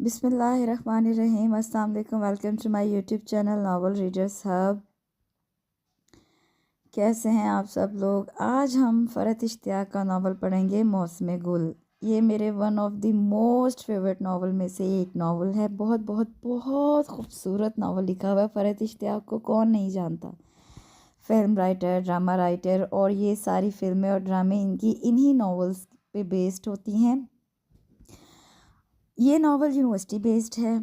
بسم اللہ الرحمن الرحیم۔ السلام علیکم، welcome to my YouTube channel novel readers hub. کیسے ہیں آپ سب لوگ؟ آج ہم فرحت اشتیاق کا ناول پڑھیں گے، موسم گل۔ یہ میرے one of the most favourite novel میں سے ایک ناول ہے۔ بہت بہت بہت خوبصورت ناول لکھا ہوا ہے۔ فرحت اشتیاق کو کون نہیں جانتا؟ فلم رائٹر، ڈرامہ رائٹر، اور یہ ساری فلمیں اور ڈرامے انہی ناولز پہ بیسڈ ہوتی ہیں۔ یہ ناول یونیورسٹی بیسڈ ہے۔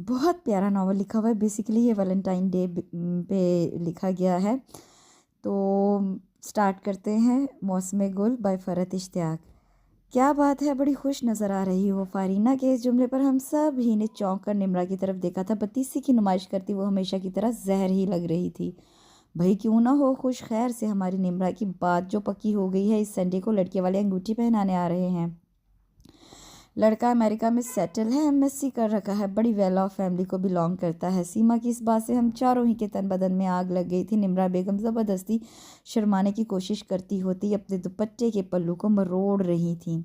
بہت پیارا ناول لکھا ہوا ہے۔ بیسیکلی یہ ویلنٹائن ڈے پہ لکھا گیا ہے۔ تو سٹارٹ کرتے ہیں۔ موسم گل بائی فرحت اشتیاق۔ کیا بات ہے، بڑی خوش نظر آ رہی ہو فارینہ کے اس جملے پر ہم سب ہی نے چونک کر نمرا کی طرف دیکھا تھا۔ بتیسی کی نمائش کرتی وہ ہمیشہ کی طرح زہر ہی لگ رہی تھی۔ بھئی کیوں نہ ہو، خوش خیر سے ہماری نمرا کی بات جو پکی ہو گئی ہے، اس سنڈے کو لڑکے والے انگوٹھی پہنانے آ رہے ہیں۔ لڑکا امریکہ میں سیٹل ہے، MSc کر رکھا ہے، بڑی ویل آف فیملی کو بلانگ کرتا ہے۔ سیما کی اس بات سے ہم چاروں ہی کے تن بدن میں آگ لگ گئی تھی۔ نمرا بیگم زبردستی شرمانے کی کوشش کرتی ہوتی اپنے دوپٹے کے پلو کو مروڑ رہی تھیں۔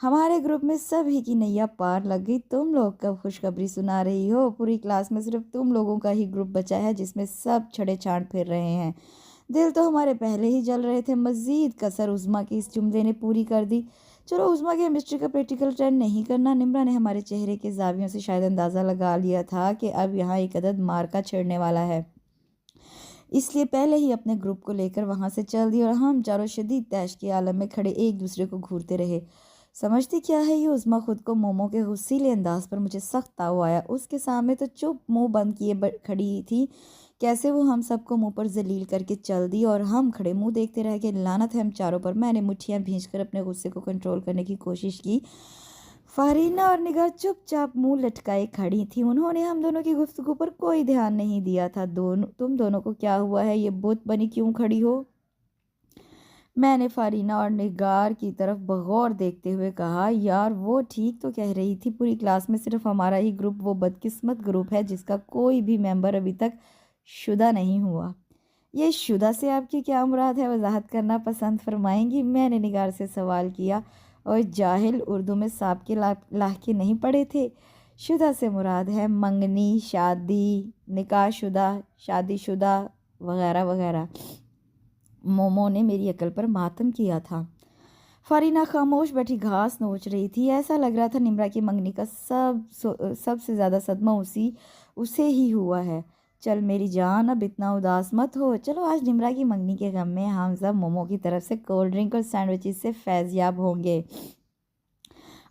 ہمارے گروپ میں سب ہی کی نیا پار لگ گئی۔ تم لوگ کب خوشخبری سنا رہی ہو؟ پوری کلاس میں صرف تم لوگوں کا ہی گروپ بچا ہے جس میں سب چھڑے چھانٹ پھر رہے ہیں۔ دل تو ہمارے پہلے ہی جل رہے تھے۔ مزید کسر عظمیٰ کی اس جملے نے پوری کر دی۔ چلو عظمیٰ کی کیمسٹری کا پریکٹیکل اٹینڈ نہیں کرنا۔ نمرا نے ہمارے چہرے کے زاویوں سے شاید اندازہ لگا لیا تھا کہ اب یہاں ایک عدد مارکا چھڑنے والا ہے، اس لیے پہلے ہی اپنے گروپ کو لے کر وہاں سے چل دی اور ہم چاروں شدید طیش کے عالم میں کھڑے ایک دوسرے کو گھورتے رہے۔ سمجھتی کیا ہے یہ عظمیٰ خود کو مومو کے غصیلے انداز پر مجھے سخت تاؤ آیا۔ اس کے سامنے تو چپ منہ بند کیے کھڑی تھی، کیسے وہ ہم سب کو منہ پر ذلیل کر کے چل دی اور ہم کھڑے منہ دیکھتے رہ گئے۔ لعنت ہے ہم چاروں پر۔ میں نے مٹھیاں بھینچ کر اپنے غصے کو کنٹرول کرنے کی کوشش کی۔ فارینہ اور نگار چپ چاپ منہ لٹکائے کھڑی تھیں۔ انہوں نے ہم دونوں کی گفتگو پر کوئی دھیان نہیں دیا تھا۔ تم دونوں کو کیا ہوا ہے؟ یہ بت بنی کیوں کھڑی ہو؟ میں نے فارینہ اور نگار کی طرف بغور دیکھتے ہوئے کہا، یار وہ ٹھیک تو کہہ رہی تھی، پوری کلاس میں صرف ہمارا ہی گروپ وہ بدقسمت گروپ ہے جس کا کوئی بھی ممبر ابھی تک شدہ نہیں ہوا۔ یہ شدہ سے آپ کی کیا مراد ہے؟ وضاحت کرنا پسند فرمائیں گی؟ میں نے نگار سے سوال کیا۔ اور جاہل، اردو میں سانپ کے لاحقے نہیں پڑے تھے؟ شدہ سے مراد ہے منگنی، شادی، نکاح شدہ، شادی شدہ وغیرہ وغیرہ۔ مومو نے میری عقل پر ماتم کیا تھا۔ فارینہ خاموش بیٹھی گھاس نوچ رہی تھی۔ ایسا لگ رہا تھا نمرا کی منگنی کا سب سے زیادہ صدمہ اسے ہی ہوا ہے۔ چل میری جان، اب اتنا اداس مت ہو۔ چلو آج نمرا کی منگنی کے غم میں ہم سب مومو کی طرف سے کولڈ ڈرنک اور سینڈوچز سے فیض یاب ہوں گے۔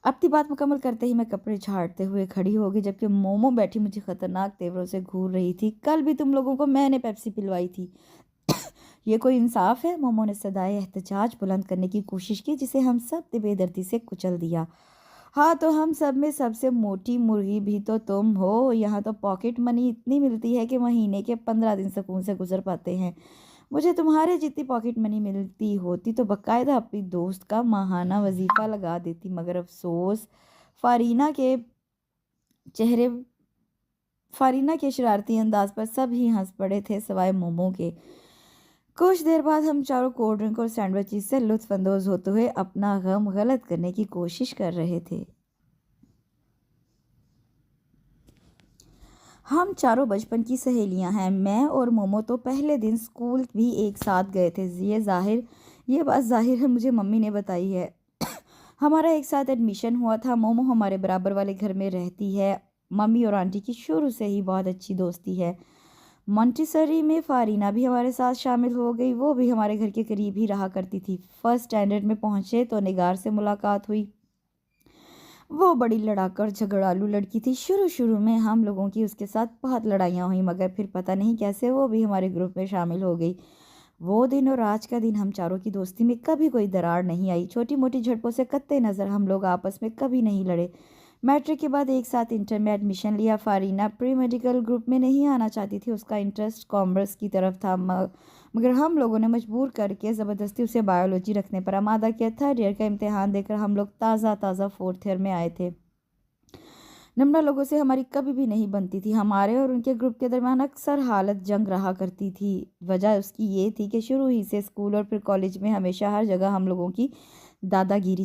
اپنی بات مکمل کرتے ہی میں کپڑے جھاڑتے ہوئے کھڑی ہو گئی، جبکہ مومو بیٹھی مجھے خطرناک تیوروں سے گھور رہی تھی۔ کل بھی تم لوگوں کو میں نے پیپسی پلوائی تھی، یہ کوئی انصاف ہے؟ مومو نے صدائے احتجاج بلند کرنے کی کوشش کی، جسے ہم سب نے بے دردی سے کچل دیا۔ ہاں تو ہم سب میں سب سے موٹی مرغی بھی تو تم ہو۔ یہاں تو پاکٹ منی اتنی ملتی ہے کہ مہینے کے 15 دن سکون سے گزر پاتے ہیں۔ مجھے تمہارے جتنی پاکٹ منی ملتی ہوتی تو باقاعدہ اپنی دوست کا ماہانہ وظیفہ لگا دیتی، مگر افسوس۔ فارینہ کے شرارتی انداز پر سب ہی ہنس پڑے تھے سوائے مومو کے۔ کچھ دیر بعد ہم چاروں کولڈ ڈرنک اور سینڈوچز سے لطف اندوز ہوتے ہوئے اپنا غم غلط کرنے کی کوشش کر رہے تھے۔ ہم چاروں بچپن کی سہیلیاں ہیں۔ میں اور مومو تو پہلے دن اسکول بھی ایک ساتھ گئے تھے۔ یہ بات ظاہر ہے مجھے ممی نے بتائی ہے۔ ہمارا ایک ساتھ ایڈمیشن ہوا تھا۔ مومو ہمارے برابر والے گھر میں رہتی ہے۔ ممی اور آنٹی کی شروع سے ہی بہت اچھی دوستی ہے۔ مونٹیسری میں فارینہ بھی ہمارے ساتھ شامل ہو گئی۔ وہ بھی ہمارے گھر کے قریب ہی رہا کرتی تھی۔ فرسٹ اسٹینڈرڈ میں پہنچے تو نگار سے ملاقات ہوئی۔ وہ بڑی لڑاکا اور جھگڑالو لڑکی تھی۔ شروع میں ہم لوگوں کی اس کے ساتھ بہت لڑائیاں ہوئیں، مگر پھر پتہ نہیں کیسے وہ بھی ہمارے گروپ میں شامل ہو گئی۔ وہ دن اور آج کا دن ہم چاروں کی دوستی میں کبھی کوئی دراڑ نہیں آئی۔ چھوٹی موٹی جھڑپوں سے قطع نظر ہم لوگ آپس میں کبھی نہیں لڑے۔ میٹرک کے بعد ایک ساتھ انٹر میں ایڈمیشن لیا۔ فارینہ پری میڈیکل گروپ میں نہیں آنا چاہتی تھی، اس کا انٹرسٹ کامرس کی طرف تھا، مگر ہم لوگوں نے مجبور کر کے زبردستی اسے بایولوجی رکھنے پر آمادہ کیا۔ تھرڈ ایئر کا امتحان دے کر ہم لوگ تازہ فورتھ ایئر میں آئے تھے۔ نمرا لوگوں سے ہماری کبھی بھی نہیں بنتی تھی۔ ہمارے اور ان کے گروپ کے درمیان اکثر حالت جنگ رہا کرتی تھی۔ وجہ اس کی یہ تھی کہ شروع ہی سے اسکول اور پھر کالج میں ہمیشہ ہر جگہ ہم لوگوں کی دادا گیری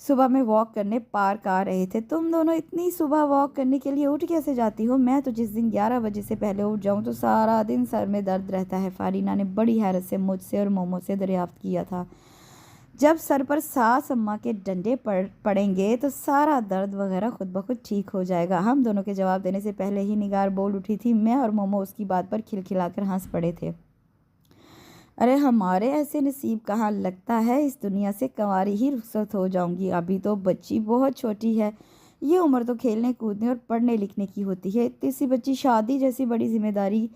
صبح میں واک کرنے پارک آ رہے تھے۔ تم دونوں اتنی صبح واک کرنے کے لیے اٹھ کیسے جاتی ہو؟ میں تو جس دن 11 بجے سے پہلے اٹھ جاؤں تو سارا دن سر میں درد رہتا ہے، فارینہ نے بڑی حیرت سے مجھ سے اور مومو سے دریافت کیا تھا۔ جب سر پر ساس اماں کے ڈنڈے پڑیں گے تو سارا درد وغیرہ خود بخود ٹھیک ہو جائے گا۔ ہم دونوں کے جواب دینے سے پہلے ہی نگار بول اٹھی تھی۔ میں اور مومو اس کی بات پر کھلکھلا کر ہنس پڑے تھے۔ ارے ہمارے ایسے نصیب کہاں، لگتا ہے اس دنیا سے کنواری ہی رخصت ہو جاؤں گی، ابھی تو بچی بہت چھوٹی ہے، یہ عمر تو کھیلنے کودنے اور پڑھنے لکھنے کی ہوتی ہے، اتنی سی بچی شادی جیسی بڑی ذمہ داری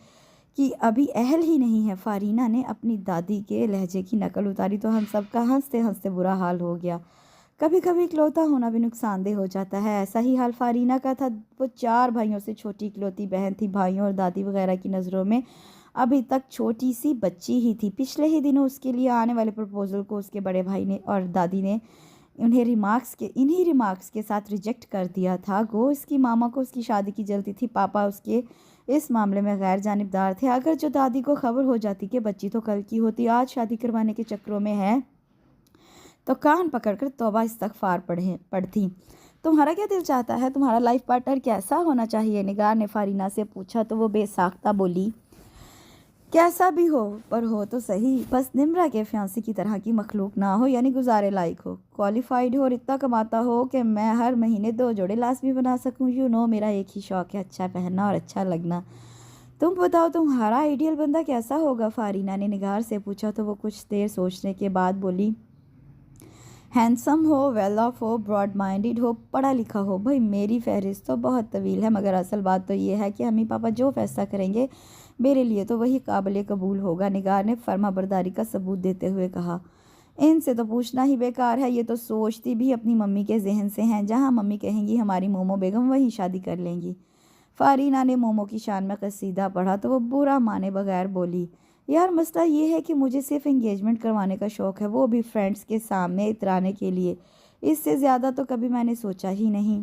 کی ابھی اہل ہی نہیں ہے۔ فارینہ نے اپنی دادی کے لہجے کی نقل اتاری تو ہم سب کا ہنستے ہنستے برا حال ہو گیا۔ کبھی کبھی اکلوتا ہونا بھی نقصان دہ ہو جاتا ہے، ایسا ہی حال فارینہ کا تھا۔ وہ 4 بھائیوں سے چھوٹی اکلوتی بہن تھی، بھائیوں اور دادی وغیرہ کی نظروں میں ابھی تک چھوٹی سی بچی ہی تھی۔ پچھلے ہی دنوں اس کے لیے آنے والے پرپوزل کو اس کے بڑے بھائی نے اور دادی نے انہیں ریمارکس کے ساتھ ریجیکٹ کر دیا تھا۔ گو اس کی ماما کو اس کی شادی کی جلدی تھی، پاپا اس کے اس معاملے میں غیر جانبدار تھے۔ اگر جو دادی کو خبر ہو جاتی کہ بچی تو کل کی ہوتی، آج شادی کروانے کے چکروں میں ہے، تو کان پکڑ کر توبہ استغفار پڑھتی۔ تمہارا کیا دل چاہتا ہے؟ تمہارا لائف پارٹنر کیسا ہونا چاہیے؟ نگار نے فارینہ سے پوچھا تو وہ بے ساختہ بولی، کیسا بھی ہو پر ہو تو صحیح، بس نمرا کے فیانسی کی طرح کی مخلوق نہ ہو، یعنی گزارے لائق ہو، کوالیفائڈ ہو اور اتنا کماتا ہو کہ میں ہر مہینے 2 جوڑے لازمی بنا سکوں۔ میرا ایک ہی شوق ہے، اچھا پہننا اور اچھا لگنا۔ تم بتاؤ تمہارا آئیڈیل بندہ کیسا ہوگا؟ فارینہ نے نگار سے پوچھا تو وہ کچھ دیر سوچنے کے بعد بولی، ہینڈسم ہو، ویل آف ہو، براڈ مائنڈڈ ہو، پڑھا لکھا ہو۔ بھائی میری فہرست تو بہت طویل ہے، مگر اصل بات تو یہ ہے کہ امی پاپا جو فیصلہ کریں گے میرے لیے تو وہی قابل قبول ہوگا، نگار نے فرما برداری کا ثبوت دیتے ہوئے کہا۔ ان سے تو پوچھنا ہی بیکار ہے، یہ تو سوچتی بھی اپنی ممی کے ذہن سے ہیں، جہاں ممی کہیں گی ہماری مومو بیگم وہیں شادی کر لیں گی۔ فارینہ نے مومو کی شان میں قصیدہ پڑھا تو وہ برا مانے بغیر بولی، یار مسئلہ یہ ہے کہ مجھے صرف انگیجمنٹ کروانے کا شوق ہے، وہ بھی فرینڈس کے سامنے اترانے کے لیے، اس سے زیادہ تو کبھی میں نے سوچا ہی نہیں۔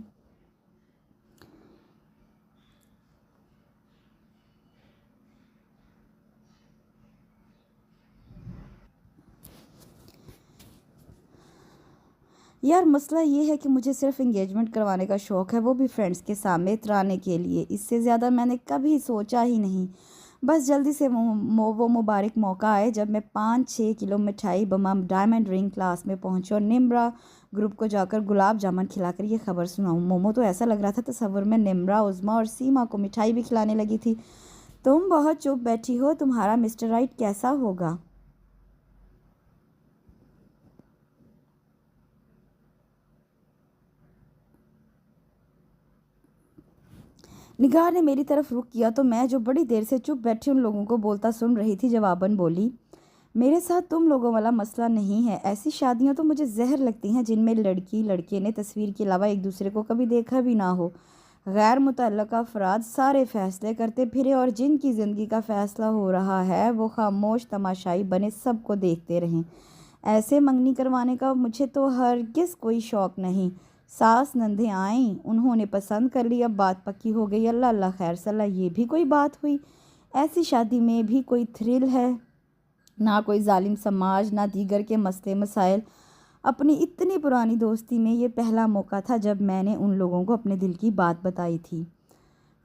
یار مسئلہ یہ ہے کہ مجھے صرف انگیجمنٹ کروانے کا شوق ہے، وہ بھی فرینڈس کے سامنے اترانے کے لیے، اس سے زیادہ میں نے کبھی سوچا ہی نہیں۔ بس جلدی سے وہ مبارک موقع آئے جب میں 5-6 کلو مٹھائی بما ڈائمنڈ رنگ کلاس میں پہنچوں اور نمرا گروپ کو جا کر گلاب جامن کھلا کر یہ خبر سناؤں۔ مومو تو ایسا لگ رہا تھا تصور میں نمرا، عظمیٰ اور سیما کو مٹھائی بھی کھلانے لگی تھی۔ تم بہت چپ بیٹھی ہو، تمہارا مسٹر رائٹ کیسا ہوگا؟ نگار نے میری طرف رخ کیا تو میں جو بڑی دیر سے چپ بیٹھی ان لوگوں کو بولتا سن رہی تھی جواباً بولی، میرے ساتھ تم لوگوں والا مسئلہ نہیں ہے، ایسی شادیاں تو مجھے زہر لگتی ہیں جن میں لڑکی لڑکے نے تصویر کے علاوہ ایک دوسرے کو کبھی دیکھا بھی نہ ہو، غیر متعلقہ افراد سارے فیصلے کرتے پھرے اور جن کی زندگی کا فیصلہ ہو رہا ہے وہ خاموش تماشائی بنے سب کو دیکھتے رہیں۔ ایسے منگنی کروانے کا مجھے تو ہرگز کوئی شوق نہیں۔ ساس نندیں آئیں، انہوں نے پسند کر لی، اب بات پکی ہو گئی، اللہ اللہ خیر صلاح، یہ بھی کوئی بات ہوئی؟ ایسی شادی میں بھی کوئی تھرل ہے؟ نہ کوئی ظالم سماج، نہ دیگر کے مسئلے مسائل۔ اپنی اتنی پرانی دوستی میں یہ پہلا موقع تھا جب میں نے ان لوگوں کو اپنے دل کی بات بتائی تھی۔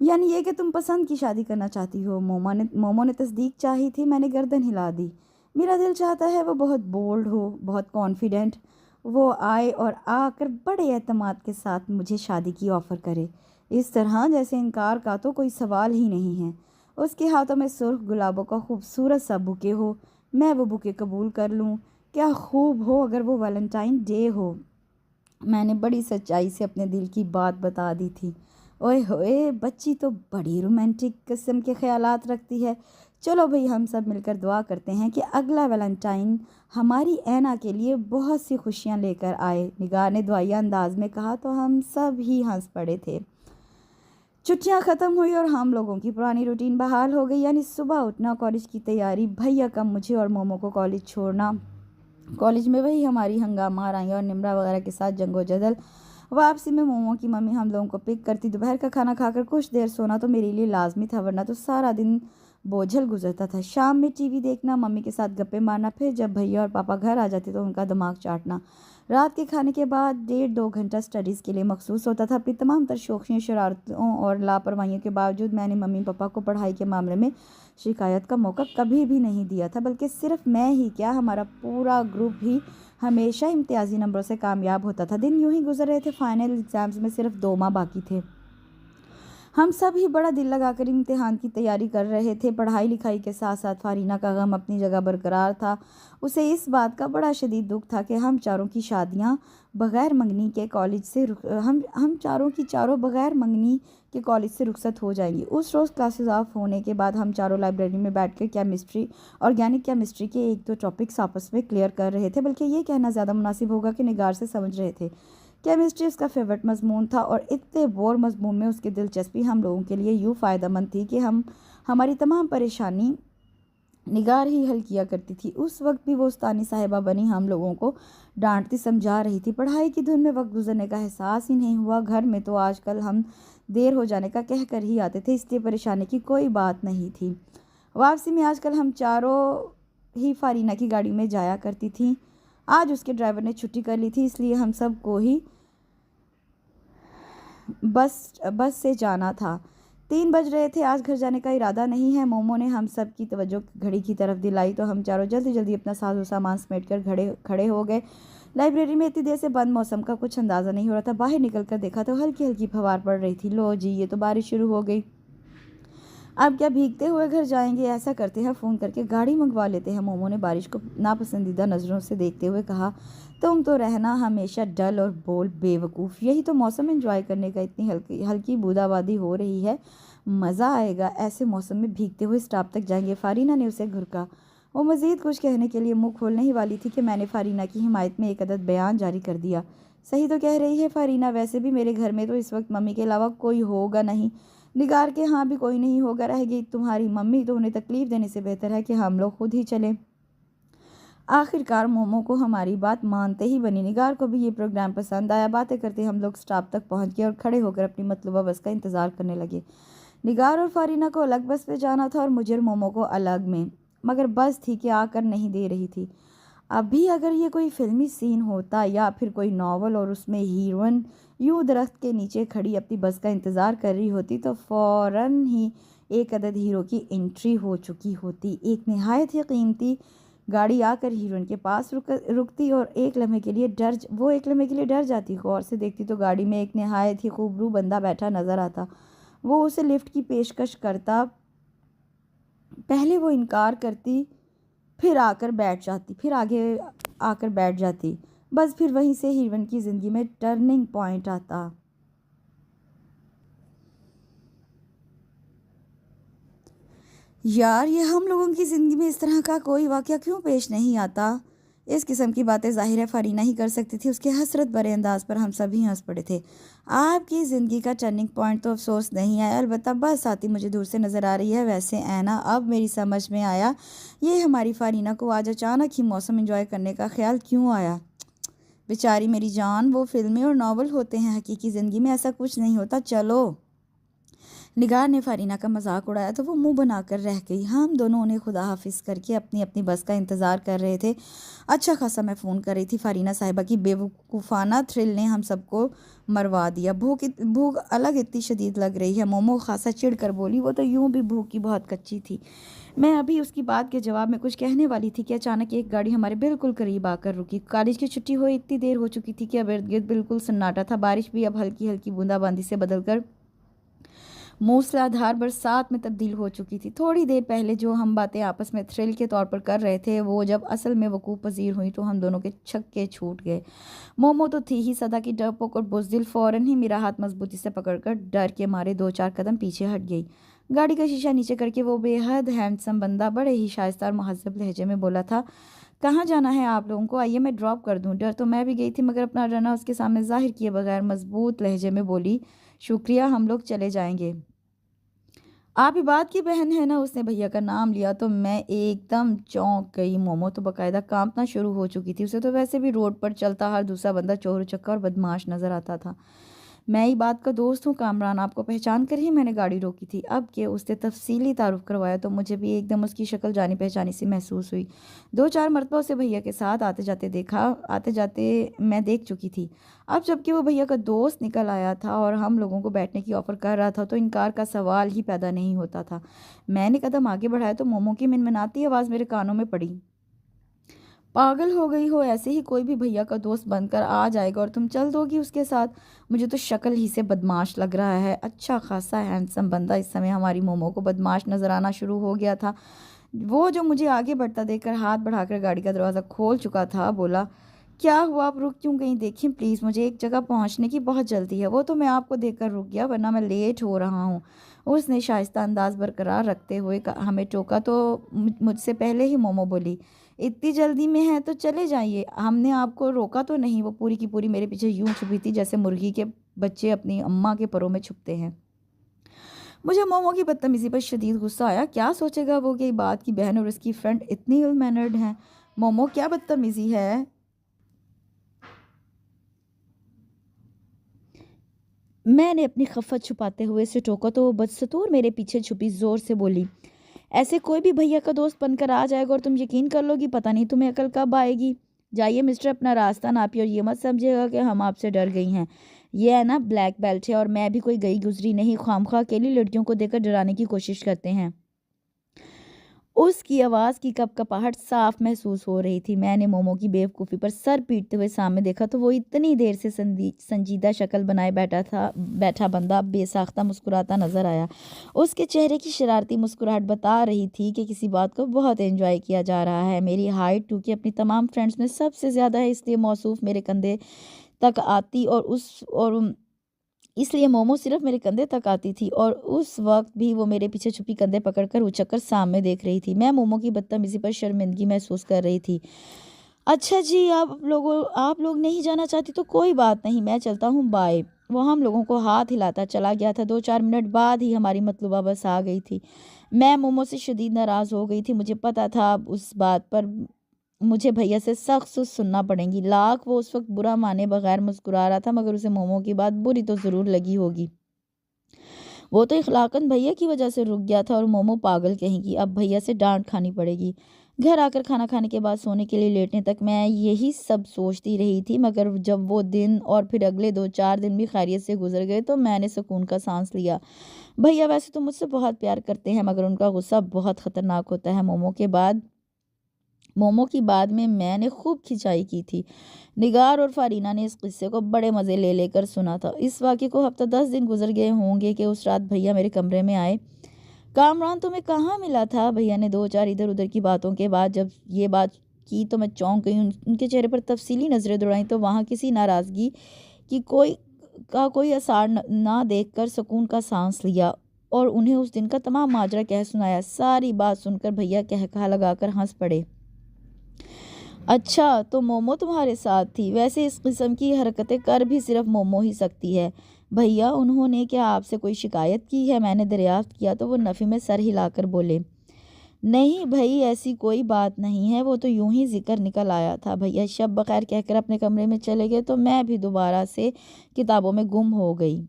یعنی یہ کہ تم پسند کی شادی کرنا چاہتی ہو؟ مومو نے تصدیق چاہی تھی، میں نے گردن ہلا دی۔ میرا دل چاہتا ہے وہ بہت بولڈ ہو، بہت کانفیڈنٹ، وہ آئے اور آ کر بڑے اعتماد کے ساتھ مجھے شادی کی آفر کرے، اس طرح جیسے انکار کا تو کوئی سوال ہی نہیں ہے۔ اس کے ہاتھوں میں سرخ گلابوں کا خوبصورت سا بوکے ہو، میں وہ بوکے قبول کر لوں، کیا خوب ہو اگر وہ ویلنٹائن ڈے ہو۔ میں نے بڑی سچائی سے اپنے دل کی بات بتا دی تھی۔ اوئے ہوئے، بچی تو بڑی رومانٹک قسم کے خیالات رکھتی ہے۔ چلو بھئی ہم سب مل کر دعا کرتے ہیں کہ اگلا ویلنٹائن ہماری اینا کے لیے بہت سی خوشیاں لے کر آئے، نگار نے دعائیہ انداز میں کہا تو ہم سب ہی ہنس پڑے تھے۔ چھٹیاں ختم ہوئی اور ہم لوگوں کی پرانی روٹین بحال ہو گئی، یعنی صبح اٹھنا، کالج کی تیاری، بھیا کم مجھے اور مومو کو کالج چھوڑنا، کالج میں وہی ہماری ہنگامہ آرائیاں اور نمرا وغیرہ کے ساتھ جنگ و جدل، واپسی میں مومو کی ممی ہم لوگوں کو پک کرتی، دوپہر کا کھانا کھا کر کچھ دیر سونا تو میرے لیے لازمی تھا ورنہ تو سارا دن بوجھل گزرتا تھا، شام میں ٹی وی دیکھنا، ممی کے ساتھ گپے مارنا، پھر جب بھیا اور پاپا گھر آ جاتے تو ان کا دماغ چاٹنا، رات کے کھانے کے بعد 1.5-2 گھنٹہ اسٹڈیز کے لیے مخصوص ہوتا تھا۔ اپنی تمام تر شوخیوں، شرارتوں اور لاپرواہیوں کے باوجود میں نے ممی پاپا کو پڑھائی کے معاملے میں شکایت کا موقع کبھی بھی نہیں دیا تھا، بلکہ صرف میں ہی کیا، ہمارا پورا گروپ ہی ہمیشہ امتیازی نمبروں سے کامیاب ہوتا تھا۔ دن یوں ہی گزر رہے تھے، فائنل ایگزامز میں صرف 2 ماہ باقی تھے۔ ہم سب ہی بڑا دل لگا کر امتحان کی تیاری کر رہے تھے۔ پڑھائی لکھائی کے ساتھ ساتھ فارینہ کا غم اپنی جگہ برقرار تھا۔ اسے اس بات کا بڑا شدید دکھ تھا کہ ہم چاروں کی شادیاں بغیر منگنی کے کالج سے ہم چاروں کی چاروں بغیر منگنی کے کالج سے رخصت ہو جائیں گی۔ اس روز کلاسز آف ہونے کے بعد ہم چاروں لائبریری میں بیٹھ کر آرگینک کیمسٹری کے 1-2 ٹاپکس آپس میں کلیئر کر رہے تھے، بلکہ یہ کہنا زیادہ مناسب ہوگا کہ نگار سے سمجھ رہے تھے۔ کیمسٹری اس کا فیورٹ مضمون تھا اور اتنے بور مضمون میں اس کی دلچسپی ہم لوگوں کے لیے یوں فائدہ مند تھی کہ ہماری تمام پریشانی نگار ہی حل کیا کرتی تھی۔ اس وقت بھی وہ استانی صاحبہ بنی ہم لوگوں کو ڈانٹتی سمجھا رہی تھی۔ پڑھائی کی دھن میں وقت گزرنے کا احساس ہی نہیں ہوا۔ گھر میں تو آج کل ہم دیر ہو جانے کا کہہ کر ہی آتے تھے، اس لیے پریشانی کی کوئی بات نہیں تھی۔ واپسی میں آج کل ہم چاروں ہی فارینہ کی گاڑی میں جایا کرتی تھیں۔ آج اس کے ڈرائیور نے چھٹی کر لی تھی، اس لیے ہم سب کو ہی بس سے جانا تھا۔ 3 بج رہے تھے، آج گھر جانے کا ارادہ نہیں ہے۔ مومو نے ہم سب کی توجہ گھڑی کی طرف دلائی تو ہم چاروں جلدی اپنا ساز و سامان سمیٹ کر کھڑے ہو گئے۔ لائبریری میں اتنی دیر سے بند موسم کا کچھ اندازہ نہیں ہو رہا تھا۔ باہر نکل کر دیکھا تو ہلکی پھوار پڑ رہی تھی۔ لو جی، یہ تو بارش شروع ہو گئی۔ اب کیا بھیگتے ہوئے گھر جائیں گے؟ ایسا کرتے ہیں، فون کر کے گاڑی منگوا لیتے ہیں۔ مومو نے بارش کو ناپسندیدہ نظروں سے دیکھتے ہوئے کہا، تم تو رہنا ہمیشہ ڈل اور بول بے وقوف۔ یہی تو موسم انجوائے کرنے کا، اتنی ہلکی بودا بادی ہو رہی ہے، مزہ آئے گا۔ ایسے موسم میں بھیگتے ہوئے اسٹاپ تک جائیں گے۔ فارینہ نے اسے گھرکا۔ وہ مزید کچھ کہنے کے لیے منہ کھولنے ہی والی تھی کہ میں نے فارینہ کی حمایت میں ایک عدد بیان جاری کر دیا۔ صحیح تو کہہ رہی ہے فارینہ، ویسے بھی میرے گھر میں تو اس وقت ممی کے علاوہ کوئی ہوگا نہیں، نگار کے ہاں بھی کوئی نہیں ہوگا، رہ گئی تمہاری ممی تو انہیں تکلیف دینے سے بہتر ہے کہ ہم لوگ خود ہی چلیں۔ آخر کار مومو کو ہماری بات مانتے ہی بنی۔ نگار کو بھی یہ پروگرام پسند آیا۔ باتیں کرتے ہم لوگ اسٹاپ تک پہنچ گئے اور کھڑے ہو کر اپنی مطلوبہ بس کا انتظار کرنے لگے۔ نگار اور فارینہ کو الگ بس پہ جانا تھا اور مجھے اور مومو کو الگ میں، مگر بس تھی کہ آ کر نہیں دے رہی تھی۔ ابھی اگر یہ کوئی فلمی سین ہوتا یا پھر کوئی ناول اور اس میں ہیروئن یوں درخت کے نیچے کھڑی اپنی بس کا انتظار کر رہی ہوتی تو فوراً ہی ایک عدد ہیرو کی انٹری ہو چکی ہوتی۔ ایک نہایت ہی قیمتی گاڑی آ کر ہیروئن کے پاس رکتی اور وہ ایک لمحے کے لیے ڈر جاتی۔ غور سے دیکھتی تو گاڑی میں ایک نہایت ہی خوبرو بندہ بیٹھا نظر آتا۔ وہ اسے لفٹ کی پیشکش کرتا، پہلے وہ انکار کرتی، پھر آگے آ کر بیٹھ جاتی۔ بس پھر وہیں سے ہیروئن کی زندگی میں ٹرننگ پوائنٹ آتا۔ یار، یہ ہم لوگوں کی زندگی میں اس طرح کا کوئی واقعہ کیوں پیش نہیں آتا؟ اس قسم کی باتیں ظاہر ہے فارینہ ہی کر سکتی تھی۔ اس کے حسرت بھرے انداز پر ہم سب ہی ہنس پڑے تھے۔ آپ کی زندگی کا ٹرننگ پوائنٹ تو افسوس نہیں ہے، البتہ بس آتی مجھے دور سے نظر آ رہی ہے۔ ویسے اینا، اب میری سمجھ میں آیا یہ ہماری فارینہ کو آج اچانک ہی موسم انجوائے کرنے کا خیال کیوں آیا۔ بیچاری میری جان، وہ فلمیں اور ناول ہوتے ہیں، حقیقی زندگی میں ایسا کچھ نہیں ہوتا۔ چلو۔ نگار نے فارینہ کا مذاق اڑایا تو وہ منہ بنا کر رہ گئی۔ ہم دونوں انہیں خدا حافظ کر کے اپنی بس کا انتظار کر رہے تھے۔ اچھا خاصا میں فون کر رہی تھی۔ فارینہ صاحبہ کی بے وقوفانہ تھرل نے ہم سب کو مروا دیا۔ بھوک الگ اتنی شدید لگ رہی ہے۔ مومو خاصا چڑھ کر بولی، وہ تو یوں بھی بھوک کی بہت کچی تھی۔ میں ابھی اس کی بات کے جواب میں کچھ کہنے والی تھی کہ اچانک ایک گاڑی ہمارے بالکل قریب آ کر رکی۔ کالج کی چھٹی ہوئی اتنی دیر ہو چکی تھی کہ اب ارد گرد بالکل سناٹا تھا۔ بارش بھی اب ہلکی بوندا باندی سے بدل کر موسلا دھار برسات میں تبدیل ہو چکی تھی۔ تھوڑی دیر پہلے جو ہم باتیں آپس میں تھرل کے طور پر کر رہے تھے، وہ جب اصل میں وقوع پذیر ہوئی تو ہم دونوں کے چھکے چھوٹ گئے۔ مومو تو تھی ہی صدا کی ڈرپوک اور بزدل، فوراً ہی میرا ہاتھ مضبوطی سے پکڑ کر ڈر کے مارے 2-4 قدم پیچھے ہٹ گئی۔ گاڑی کا شیشہ نیچے کر کے وہ بے حد ہینڈسم بندہ بڑے ہی شائستہ اور مہذب لہجے میں بولا تھا، کہاں جانا ہے آپ لوگوں کو؟ آئیے میں ڈراپ کر دوں۔ ڈر تو میں بھی گئی تھی، مگر اپنا ڈرنا اس کے سامنے ظاہر کیے بغیر مضبوط لہجے میں بولی، شکریہ، ہم لوگ چلے جائیں گے۔ آپ عباد کی بہن ہے نا؟ اس نے بھیا کا نام لیا تو میں ایک دم چونک گئی۔ مومو تو باقاعدہ کانپنا شروع ہو چکی تھی۔ اسے تو ویسے بھی روڈ پر چلتا ہر دوسرا بندہ چور چکا اور بدماش نظر آتا تھا۔ میں ہی بات کا دوست ہوں کامران، آپ کو پہچان کر ہی میں نے گاڑی روکی تھی۔ اب کہ اس نے تفصیلی تعارف کروایا تو مجھے بھی ایک دم اس کی شکل جانی پہچانی سی محسوس ہوئی۔ 2-4 مرتبہ اسے بھیا کے ساتھ آتے جاتے میں دیکھ چکی تھی۔ اب جب کہ وہ بھیا کا دوست نکل آیا تھا اور ہم لوگوں کو بیٹھنے کی آفر کر رہا تھا تو انکار کا سوال ہی پیدا نہیں ہوتا تھا۔ میں نے قدم آگے بڑھایا تو مومو کی منمناتی آواز میرے کانوں میں پڑی، پاگل ہو گئی ہو، ایسے ہی کوئی بھی بھیا کا دوست بن کر آ جائے گا اور تم چل دو گی اس کے ساتھ؟ مجھے تو شکل ہی سے بدماش لگ رہا ہے۔ اچھا خاصا ہینڈسم بندہ اس سمے ہماری مومو کو بدماش نظر آنا شروع ہو گیا تھا۔ وہ جو مجھے آگے بڑھتا دیکھ کر ہاتھ بڑھا کر گاڑی کا دروازہ کھول چکا تھا بولا، کیا ہوا، آپ رک کیوں گئی؟ دیکھیں پلیز، مجھے ایک جگہ پہنچنے کی بہت جلدی ہے۔ وہ تو میں آپ کو دیکھ کر رک گیا ورنہ میں لیٹ ہو رہا ہوں۔ اس نے شائستہ انداز برقرار رکھتے ہوئے ہمیں ٹوکا تو مجھ سے پہلے ہی مومو بولی، اتنی جلدی میں ہے تو چلے جائیے، ہم نے آپ کو روکا تو نہیں۔ وہ پوری کی پوری میرے پیچھے یوں چھپی تھی جیسے مرغی کے بچے اپنی اماں کے پروں میں چھپتے ہیں۔ مجھے مومو کی بدتمیزی پر شدید غصہ آیا۔ کیا سوچے گا وہ کہ بات کی بہن اور اس کی فرینڈ اتنی ill mannered ہیں؟ مومو کیا بدتمیزی ہے؟ میں نے اپنی خفت چھپاتے ہوئے اسے ٹوکا تو وہ بدستور میرے پیچھے چھپی زور سے بولی، ایسے کوئی بھی بھیا کا دوست بن کر آ جائے گا اور تم یقین کر لو گی، پتہ نہیں تمہیں عقل کب آئے گی۔ جائیے مسٹر، اپنا راستہ ناپیے اور یہ مت سمجھے گا کہ ہم آپ سے ڈر گئی ہیں۔ یہ ہے نا بلیک بیلٹ ہے اور میں بھی کوئی گئی گزری نہیں، خواہ اکیلی لڑکیوں کو دیکھ کر ڈرانے کی کوشش کرتے ہیں۔ اس کی آواز کی کپکپاہٹ صاف محسوس ہو رہی تھی۔ میں نے مومو کی بیوقوفی پر سر پیٹتے ہوئے سامنے دیکھا تو وہ اتنی دیر سے سنجیدہ شکل بنائے بیٹھا بندہ بے ساختہ مسکراتا نظر آیا۔ اس کے چہرے کی شرارتی مسکراہٹ بتا رہی تھی کہ کسی بات کو بہت انجوائے کیا جا رہا ہے۔ میری ہائٹ 2 کی اپنی تمام فرینڈز میں سب سے زیادہ ہے، اس لیے موصوف میرے کندھے تک آتی اور اس لیے مومو صرف میرے کندھے تک آتی تھی اور اس وقت بھی وہ میرے پیچھے چھپی کندھے پکڑ کر اچک کر سامنے دیکھ رہی تھی۔ میں مومو کی بدتمیزی پر شرمندگی محسوس کر رہی تھی۔ اچھا جی، آپ لوگ نہیں جانا چاہتی تو کوئی بات نہیں، میں چلتا ہوں، بائے۔ وہ ہم لوگوں کو ہاتھ ہلاتا چلا گیا تھا۔ 2-4 منٹ بعد ہی ہماری مطلوبہ بس آ گئی تھی۔ میں مومو سے شدید ناراض ہو گئی تھی۔ مجھے پتا تھا اب اس بات پر مجھے بھیا سے سخت سننا پڑیں گی۔ لاکھ وہ اس وقت برا مانے بغیر مسکرا رہا تھا مگر اسے مومو کی بات بری تو ضرور لگی ہوگی۔ وہ تو اخلاقاً بھیا کی وجہ سے رک گیا تھا اور مومو پاگل کہیں گی، اب بھیا سے ڈانٹ کھانی پڑے گی۔ گھر آ کر کھانا کھانے کے بعد سونے کے لیے لیٹنے تک میں یہی سب سوچتی رہی تھی، مگر جب وہ دن اور پھر اگلے 2-4 دن بھی خیریت سے گزر گئے تو میں نے سکون کا سانس لیا۔ بھیا ویسے تو مجھ سے بہت پیار کرتے ہیں مگر ان کا غصہ بہت خطرناک ہوتا ہے۔ مومو کی بعد میں نے خوب کھنچائی کی تھی۔ نگار اور فارینہ نے اس قصے کو بڑے مزے لے کر سنا تھا۔ اس واقعے کو ہفتہ 10 دن گزر گئے ہوں گے کہ اس رات بھیا میرے کمرے میں آئے۔ کامران تمہیں کہاں ملا تھا؟ بھیا نے 2-4 ادھر ادھر کی باتوں کے بعد جب یہ بات کی تو میں چونک گئی۔ ان کے چہرے پر تفصیلی نظریں دوڑائیں تو وہاں کسی ناراضگی کی کوئی اثار نہ دیکھ کر سکون کا سانس لیا اور انہیں اس دن کا تمام ماجرا کہہ سنایا۔ ساری بات سن کر بھیا قہقہہ لگا کر ہنس پڑے۔ اچھا تو مومو تمہارے ساتھ تھی؟ ویسے اس قسم کی حرکتیں کر بھی صرف مومو ہی سکتی ہے۔ بھیا انہوں نے کیا آپ سے کوئی شکایت کی ہے؟ میں نے دریافت کیا تو وہ نفی میں سر ہلا کر بولے، نہیں بھائی، ایسی کوئی بات نہیں ہے، وہ تو یوں ہی ذکر نکل آیا تھا۔ بھیا شب بخیر کہہ کر اپنے کمرے میں چلے گئے تو میں بھی دوبارہ سے کتابوں میں گم ہو گئی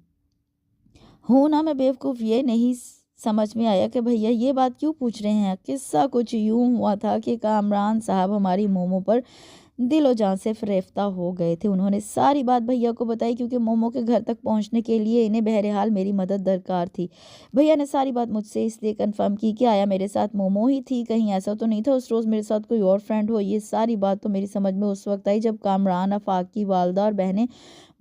ہوں نا۔ میں بیوقوف، یہ نہیں سمجھ میں آیا کہ بھیا یہ بات کیوں پوچھ رہے ہیں۔ قصہ کچھ یوں ہوا تھا کہ کامران صاحب ہماری مومو پر دل و جان سے فریفتہ ہو گئے تھے۔ انہوں نے ساری بات بھیا کو بتائی کیونکہ مومو کے گھر تک پہنچنے کے لیے انہیں بہرحال میری مدد درکار تھی۔ بھیا نے ساری بات مجھ سے اس لیے کنفرم کی کہ آیا میرے ساتھ مومو ہی تھی، کہیں ایسا تو نہیں تھا اس روز میرے ساتھ کوئی اور فرینڈ ہو۔ یہ ساری بات تو میری سمجھ میں اس وقت آئی جب کامران آفاق کی والدہ اور بہنیں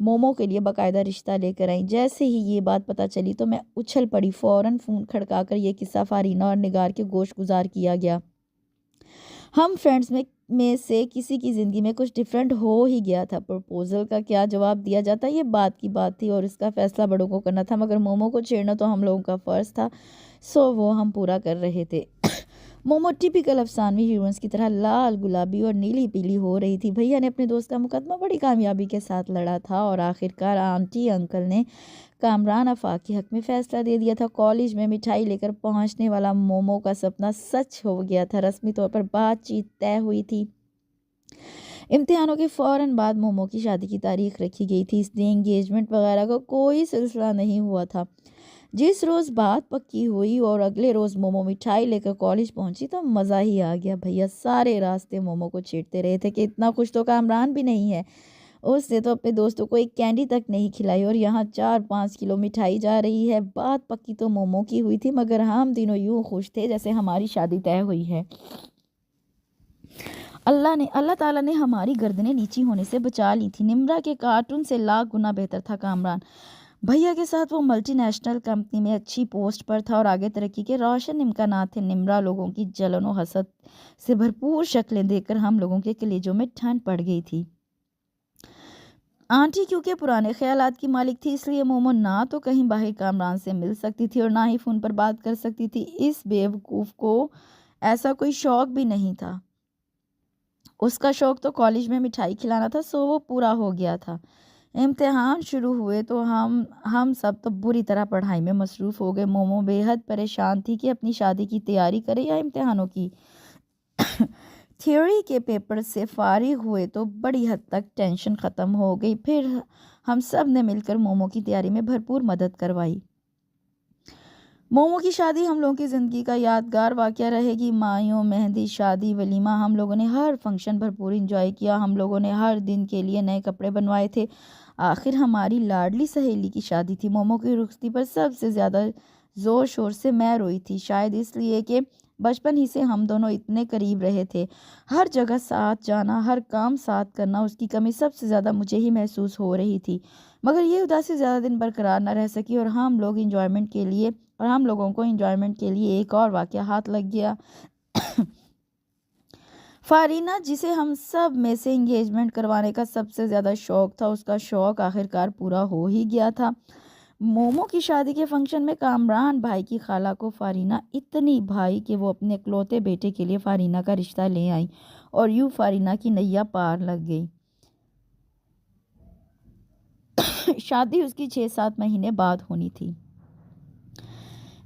مومو کے لیے باقاعدہ رشتہ لے کر آئیں۔ جیسے ہی یہ بات پتہ چلی تو میں اچھل پڑی۔ فوراً فون کھڑکا کر یہ قصہ فارینہ اور نگار کے گوش گزار کیا گیا۔ ہم فرینڈز میں سے کسی کی زندگی میں کچھ ڈیفرنٹ ہو ہی گیا تھا۔ پروپوزل کا کیا جواب دیا جاتا یہ بات کی بات تھی اور اس کا فیصلہ بڑوں کو کرنا تھا، مگر مومو کو چھیڑنا تو ہم لوگوں کا فرض تھا، سو وہ ہم پورا کر رہے تھے۔ مومو ٹیپیکل افسانوی ہیروئنز کی طرح لال گلابی اور نیلی پیلی ہو رہی تھی۔ بھیا نے اپنے دوست کا مقدمہ بڑی کامیابی کے ساتھ لڑا تھا اور آخرکار آنٹی انکل نے کامران آفاق کے حق میں فیصلہ دے دیا تھا۔ کالج میں مٹھائی لے کر پہنچنے والا مومو کا سپنا سچ ہو گیا تھا۔ رسمی طور پر بات چیت طے ہوئی تھی۔ امتحانوں کے فوراً بعد مومو کی شادی کی تاریخ رکھی گئی تھی، اس لیے انگیجمنٹ وغیرہ کا کوئی سلسلہ نہیں ہوا تھا۔ جس روز بات پکی ہوئی اور اگلے روز مومو مٹھائی لے کر کالج پہنچی تو مزہ ہی آ گیا۔ بھیا سارے راستے مومو کو چھیڑتے رہے تھے کہ اتنا خوش تو کامران بھی نہیں ہے، اس نے تو اپنے دوستوں کو ایک کینڈی تک نہیں کھلائی اور یہاں 4-5 کلو مٹھائی جا رہی ہے۔ بات پکی تو مومو کی ہوئی تھی، مگر ہم دنوں یوں خوش تھے جیسے ہماری شادی طے ہوئی ہے۔ اللہ تعالیٰ نے ہماری گردنیں نیچی ہونے سے بچا لی تھی۔ نمرا کے کارٹون سے لاکھ گنا بہتر تھا کامران۔ بھیا کے ساتھ وہ ملٹی نیشنل کمپنی میں اچھی پوسٹ پر تھا اور آگے ترقی کے روشن امکانات تھے۔ نمرا لوگوں کی جلن و حسد سے بھرپور شکلیں دیکھ کر ہم لوگوں کے کلیجوں میں ٹھنڈ پڑ گئی تھی۔ آنٹی کیونکہ پرانے خیالات کی مالک تھی، اس لیے مومو نہ تو کہیں باہر کامران سے مل سکتی تھی اور نہ ہی فون پر بات کر سکتی تھی۔ اس بیوقوف کو ایسا کوئی شوق بھی نہیں تھا۔ اس کا شوق تو کالج میں مٹھائی کھلانا تھا، سو وہ پورا ہو گیا تھا۔ امتحان شروع ہوئے تو ہم سب تو بری طرح پڑھائی میں مصروف ہو گئے۔ مومو بے حد پریشان تھی کہ اپنی شادی کی تیاری کرے یا امتحانوں کی۔ تھیوری کے پیپر سے فارغ ہوئے تو بڑی حد تک ٹینشن ختم ہو گئی۔ پھر ہم سب نے مل کر مومو کی تیاری میں بھرپور مدد کروائی۔ مومو کی شادی ہم لوگوں کی زندگی کا یادگار واقعہ رہے گی۔ مایوں، مہندی، شادی، ولیمہ، ہم لوگوں نے ہر فنکشن بھرپور انجوائے کیا۔ ہم لوگوں نے ہر دن کے لیے نئے کپڑے بنوائے تھے۔ آخر ہماری لاڈلی سہیلی کی شادی تھی۔ مومو کی رخصتی پر سب سے زیادہ زور شور سے میں روئی تھی، شاید اس لیے کہ بچپن ہی سے ہم دونوں اتنے قریب رہے تھے، ہر جگہ ساتھ جانا، ہر کام ساتھ کرنا۔ اس کی کمی سب سے زیادہ مجھے ہی محسوس ہو رہی تھی، مگر یہ اداسی زیادہ دن برقرار نہ رہ سکی اور ہم لوگوں کو انجوائمنٹ کے لیے ایک اور واقعہ ہاتھ لگ گیا۔ فارینہ، جسے ہم سب میں سے انگیجمنٹ کروانے کا سب سے زیادہ شوق تھا، اس کا شوق آخرکار پورا ہو ہی گیا تھا۔ مومو کی شادی کے فنکشن میں کامران بھائی کی خالہ کو فارینہ اتنی بھائی کہ وہ اپنے اکلوتے بیٹے کے لیے فارینہ کا رشتہ لے آئیں اور یوں فارینہ کی نیا پار لگ گئی۔ شادی اس کی 6-7 مہینے بعد ہونی تھی۔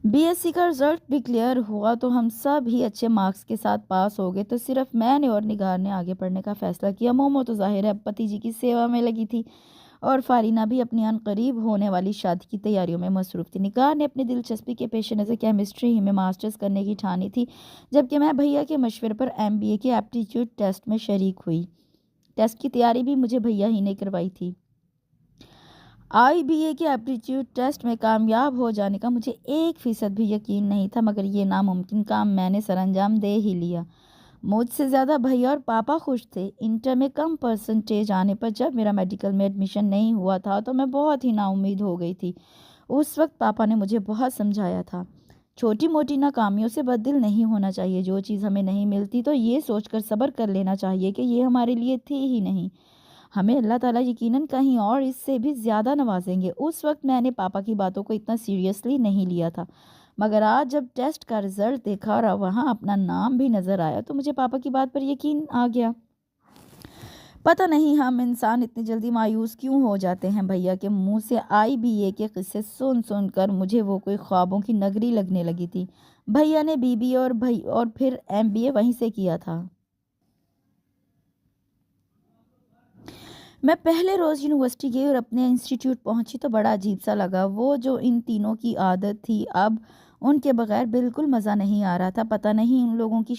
BSc کا رزلٹ ڈکلیئر ہوا تو ہم سب ہی اچھے مارکس کے ساتھ پاس ہو گئے، تو صرف میں نے اور نگار نے آگے پڑھنے کا فیصلہ کیا۔ مومو تو ظاہر ہے پتی کی سیوا میں لگی تھی اور فارینہ بھی اپنی عنقریب ہونے والی شادی کی تیاریوں میں مصروف تھی۔ نگار نے اپنی دلچسپی کے پیش نظر کیمسٹری ہی میں ماسٹرز کرنے کی ٹھانی تھی، جبکہ میں بھیا کے مشورے پر MBA کے ایپٹیٹیوڈ ٹیسٹ میں شریک ہوئی۔ ٹیسٹ کی تیاری بھی مجھے بھیا ہی نے کروائی تھی۔ IBA کے ایپٹیٹیوڈ ٹیسٹ میں کامیاب ہو جانے کا مجھے 1% بھی یقین نہیں تھا، مگر یہ ناممکن کام میں نے سر انجام دے ہی لیا۔ مجھ سے زیادہ بھیا اور پاپا خوش تھے۔ انٹر میں کم پرسنٹیج آنے پر جب میرا میڈیکل میں ایڈمیشن نہیں ہوا تھا تو میں بہت ہی نا امید ہو گئی تھی۔ اس وقت پاپا نے مجھے بہت سمجھایا تھا، چھوٹی موٹی ناکامیوں سے بددل نہیں ہونا چاہیے، جو چیز ہمیں نہیں ملتی تو یہ سوچ کر صبر کر لینا چاہیے کہ یہ ہمارے لیے تھی ہی نہیں، ہمیں اللہ تعالیٰ یقیناً کہیں اور اس سے بھی زیادہ نوازیں گے۔ اس وقت میں نے پاپا کی باتوں کو اتنا سیریسلی نہیں لیا تھا، مگر آج جب ٹیسٹ کا رزلٹ دیکھا اور وہاں اپنا نام بھی نظر آیا تو مجھے پاپا کی بات پر یقین آ گیا۔ پتہ نہیں ہم انسان اتنی جلدی مایوس کیوں ہو جاتے ہیں۔ بھیا کے منہ سے IBA کے قصے سن کر مجھے وہ کوئی خوابوں کی نگری لگنے لگی تھی۔ بھیا نے BBA اور پھر MBA وہیں سے کیا تھا۔ میں پہلے روز یونیورسٹی گئی اور اپنے انسٹیٹیوٹ پہنچی تو بڑا عجیب سا لگا۔ وہ جو ان تینوں کی عادت تھی، اب ان کے بغیر بالکل مزہ نہیں آ رہا تھا۔ پتہ نہیں ان لوگوں کو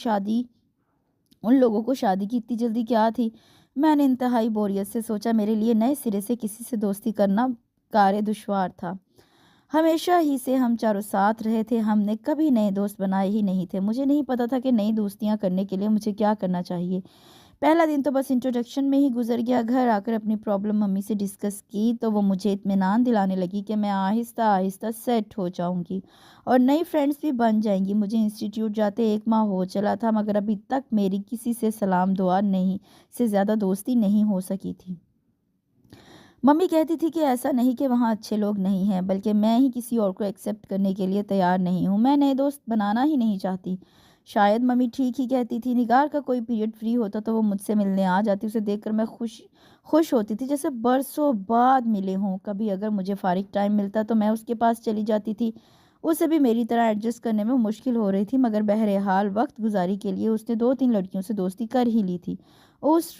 شادی کی اتنی جلدی کیا تھی۔ میں نے انتہائی بوریت سے سوچا، میرے لیے نئے سرے سے کسی سے دوستی کرنا کار دشوار تھا۔ ہمیشہ ہی سے ہم چاروں ساتھ رہے تھے، ہم نے کبھی نئے دوست بنائے ہی نہیں تھے۔ مجھے نہیں پتا تھا کہ نئی دوستیاں کرنے کے لیے مجھے کیا کرنا چاہیے۔ پہلا دن تو بس انٹروڈکشن میں ہی گزر گیا۔ گھر آ کر اپنی پرابلم ممی سے ڈسکس کی تو وہ مجھے اطمینان دلانے لگی کہ میں آہستہ آہستہ سیٹ ہو جاؤں گی اور نئی فرینڈز بھی بن جائیں گی۔ مجھے انسٹیٹیوٹ جاتے 1 ماہ ہو چلا تھا، مگر ابھی تک میری کسی سے سلام دعا نہیں سے زیادہ دوستی نہیں ہو سکی تھی۔ ممی کہتی تھی کہ ایسا نہیں کہ وہاں اچھے لوگ نہیں ہیں، بلکہ میں ہی کسی اور کو ایکسیپٹ کرنے کے لیے تیار نہیں ہوں۔ میں نئے دوست بنانا ہی نہیں چاہتی۔ شاید ممی ٹھیک ہی کہتی تھی۔ نگار کا کوئی پیریڈ فری ہوتا تو وہ مجھ سے ملنے آ جاتی۔ اسے دیکھ کر میں خوش ہوتی تھی جیسے برسوں بعد ملے ہوں۔ کبھی اگر مجھے فارغ ٹائم ملتا تو میں اس کے پاس چلی جاتی تھی۔ اسے بھی میری طرح ایڈجسٹ کرنے میں مشکل ہو رہی تھی، مگر بہرحال وقت گزاری کے لیے اس نے 2-3 لڑکیوں سے دوستی کر ہی لی تھی۔ اس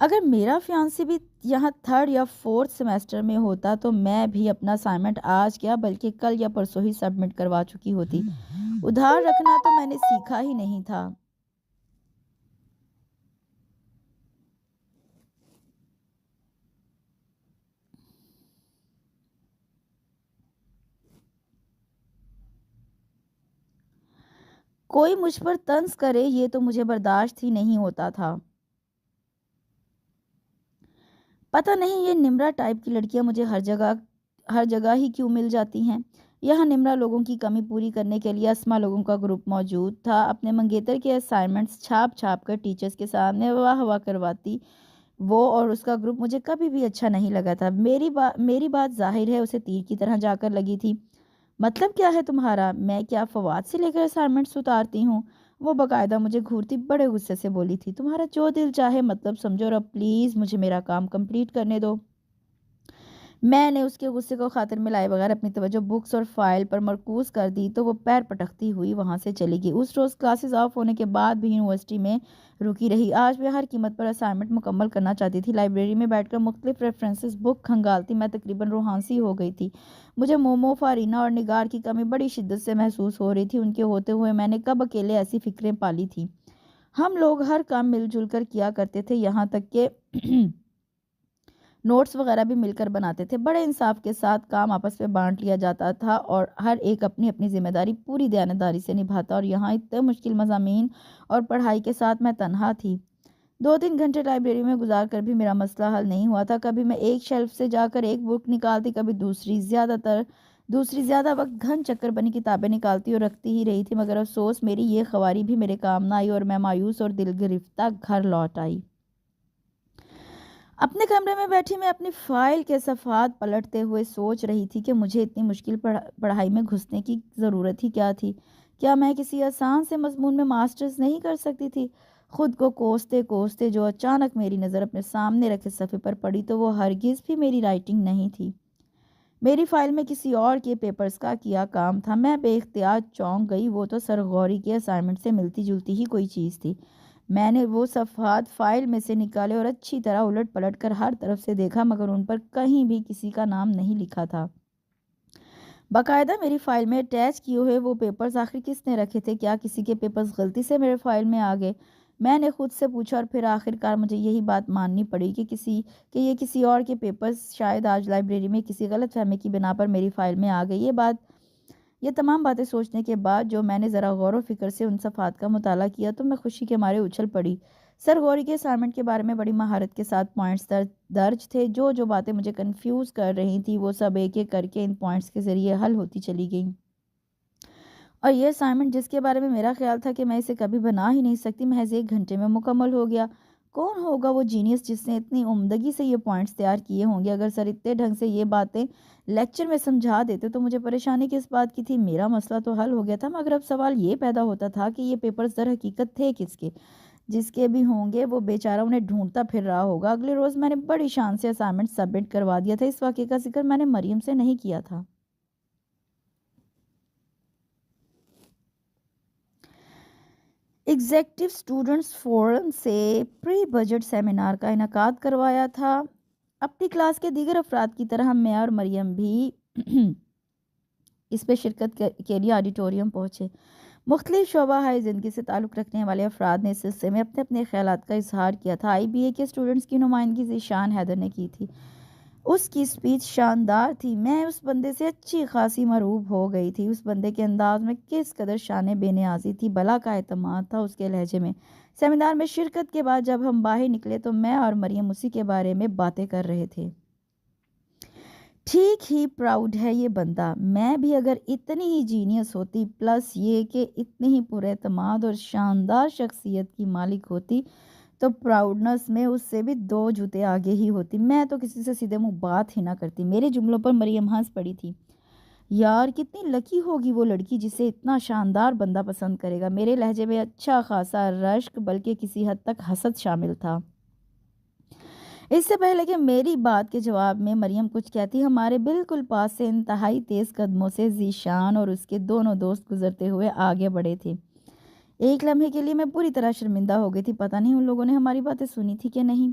اگر میرا فیانسی بھی یہاں 3rd یا 4th سیمیسٹر میں ہوتا تو میں بھی اپنا اسائنمنٹ آج کیا بلکہ کل یا پرسوں ہی سبمٹ کروا چکی ہوتی۔ ادھار رکھنا تو میں نے سیکھا ہی نہیں تھا۔ کوئی مجھ پر طنز کرے یہ تو مجھے برداشت ہی نہیں ہوتا تھا۔ پتہ نہیں یہ نمرہ ٹائپ کی لڑکیاں مجھے ہر جگہ ہی کیوں مل جاتی ہیں۔ یہاں نمرہ لوگوں کی کمی پوری کرنے کے لیے اسما لوگوں کا گروپ موجود تھا۔ اپنے منگیتر کے اسائنمنٹس چھاپ کر ٹیچرز کے سامنے واہ واہ کرواتی وہ اور اس کا گروپ مجھے کبھی بھی اچھا نہیں لگا تھا۔ میری بات ظاہر ہے اسے تیر کی طرح جا کر لگی تھی۔ مطلب کیا ہے تمہارا؟ میں کیا فواد سے لے کر اسائنمنٹس اتارتی ہوں؟ وہ باقاعدہ مجھے گھورتی بڑے غصے سے بولی تھی۔ تمہارا جو دل چاہے مطلب سمجھو اور اب پلیز مجھے میرا کام کمپلیٹ کرنے دو۔ میں نے اس کے غصے کو خاطر میں لائے بغیر اپنی توجہ بکس اور فائل پر مرکوز کر دی تو وہ پیر پٹکتی ہوئی وہاں سے چلی گئی۔ اس روز کلاسز آف ہونے کے بعد بھی یونیورسٹی میں رکی رہی۔ آج میں ہر قیمت پر اسائنمنٹ مکمل کرنا چاہتی تھی۔ لائبریری میں بیٹھ کر مختلف ریفرنسز بک کھنگالتی میں تقریباً روحانسی ہو گئی تھی۔ مجھے مومو، فارینا اور نگار کی کمی بڑی شدت سے محسوس ہو رہی تھی۔ ان کے ہوتے ہوئے میں نے کب اکیلے ایسی فکریں پالی تھی۔ ہم لوگ ہر کام مل جل کر کیا کرتے تھے، یہاں تک کہ نوٹس وغیرہ بھی مل کر بناتے تھے۔ بڑے انصاف کے ساتھ کام آپس میں بانٹ لیا جاتا تھا اور ہر ایک اپنی اپنی ذمہ داری پوری دیانتداری سے نبھاتا، اور یہاں اتنے مشکل مضامین اور پڑھائی کے ساتھ میں تنہا تھی۔ 2-3 گھنٹے لائبریری میں گزار کر بھی میرا مسئلہ حل نہیں ہوا تھا۔ کبھی میں ایک شیلف سے جا کر ایک بک نکالتی، کبھی دوسری زیادہ وقت گھن چکر بنی کتابیں نکالتی اور رکھتی ہی رہی تھی، مگر افسوس میری یہ خواری بھی میرے کام نہ آئی اور میں مایوس اور دل گرفتہ گھر لوٹ آئی۔ اپنے کمرے میں بیٹھی میں اپنی فائل کے صفحات پلٹتے ہوئے سوچ رہی تھی کہ مجھے اتنی مشکل پڑھائی میں گھسنے کی ضرورت ہی کیا تھی۔ کیا میں کسی آسان سے مضمون میں ماسٹرز نہیں کر سکتی تھی؟ خود کو کوستے جو اچانک میری نظر اپنے سامنے رکھے صفحے پر پڑی تو وہ ہرگز بھی میری رائٹنگ نہیں تھی۔ میری فائل میں کسی اور کے پیپرز کا کیا کام تھا۔ میں بے اختیار چونک گئی۔ وہ تو سر غوری کے اسائنمنٹ سے ملتی جلتی ہی کوئی چیز تھی۔ میں نے وہ صفحات فائل میں سے نکالے اور اچھی طرح الٹ پلٹ کر ہر طرف سے دیکھا، مگر ان پر کہیں بھی کسی کا نام نہیں لکھا تھا۔ باقاعدہ میری فائل میں اٹیچ کیے ہوئے وہ پیپرز آخر کس نے رکھے تھے؟ کیا کسی کے پیپرز غلطی سے میرے فائل میں آ گئے؟ میں نے خود سے پوچھا اور پھر آخر کار مجھے یہی بات ماننی پڑی کہ یہ کسی اور کے پیپرز شاید آج لائبریری میں کسی غلط فہمی کی بنا پر میری فائل میں آ گئی۔ یہ تمام باتیں سوچنے کے بعد جو میں نے ذرا غور و فکر سے ان صفحات کا مطالعہ کیا تو میں خوشی کے مارے اچھل پڑی۔ سر غوری کے اسائنمنٹ کے بارے میں بڑی مہارت کے ساتھ پوائنٹس درج تھے۔ جو باتیں مجھے کنفیوز کر رہی تھی وہ سب ایک ایک کر کے ان پوائنٹس کے ذریعے حل ہوتی چلی گئیں، اور یہ اسائنمنٹ جس کے بارے میں میرا خیال تھا کہ میں اسے کبھی بنا ہی نہیں سکتی، محض 1 گھنٹے میں مکمل ہو گیا۔ کون ہوگا وہ جینیس جس نے اتنی عمدگی سے یہ پوائنٹس تیار کیے ہوں گے؟ اگر سر اتنے ڈھنگ سے یہ باتیں لیکچر میں سمجھا دیتے تو مجھے پریشانی کس بات کی تھی؟ میرا مسئلہ تو حل ہو گیا تھا، مگر اب سوال یہ پیدا ہوتا تھا کہ یہ پیپرز در حقیقت تھے کس کے؟ جس کے بھی ہوں گے وہ بیچارہ انہیں ڈھونڈتا پھر رہا ہوگا۔ اگلے روز میں نے بڑی شان سے اسائنمنٹ سبمٹ کروا دیا تھا۔ اس واقعے کا ذکر میں نے مریم سے نہیں کیا تھا۔ ایگزیکٹو اسٹوڈنٹس فورم سے پری بجٹ سیمینار کا انعقاد کروایا تھا۔ اپنی کلاس کے دیگر افراد کی طرح میں اور مریم بھی اس پہ شرکت کے لیے آڈیٹوریم پہنچے۔ مختلف شعبہ ہائے زندگی سے تعلق رکھنے والے افراد نے اس سلسلے میں اپنے اپنے خیالات کا اظہار کیا تھا۔ IBA کے اسٹوڈنٹس کی نمائندگی ذیشان حیدر نے کی تھی۔ اس کی سپیچ شاندار تھی۔ میں اس بندے سے اچھی خاصی مرعوب ہو گئی تھی۔ اس بندے کے انداز میں کس قدر شان بے نیازی تھی، بلا کا اعتماد تھا اس کے لہجے میں۔ سیمینار میں شرکت کے بعد جب ہم باہر نکلے تو میں اور مریم اسی کے بارے میں باتیں کر رہے تھے۔ ٹھیک ہی پراؤڈ ہے یہ بندہ۔ میں بھی اگر اتنی ہی جینیس ہوتی، پلس یہ کہ اتنی ہی پر اعتماد اور شاندار شخصیت کی مالک ہوتی تو پراؤڈنس میں اس سے بھی 2 جوتے آگے ہی ہوتی۔ میں تو کسی سے سیدھے منہ بات ہی نہ کرتی۔ میرے جملوں پر مریم ہنس پڑی تھی۔ یار کتنی لکی ہوگی وہ لڑکی جسے اتنا شاندار بندہ پسند کرے گا۔ میرے لہجے میں اچھا خاصا رشک بلکہ کسی حد تک حسد شامل تھا۔ اس سے پہلے کہ میری بات کے جواب میں مریم کچھ کہتی، ہمارے بالکل پاس سے انتہائی تیز قدموں سے ذیشان اور اس کے دونوں دوست گزرتے ہوئے آگے بڑھے تھے۔ ایک لمحے کے لیے میں پوری طرح شرمندہ ہو گئی تھی۔ پتہ نہیں ان لوگوں نے ہماری باتیں سنی تھی کہ نہیں۔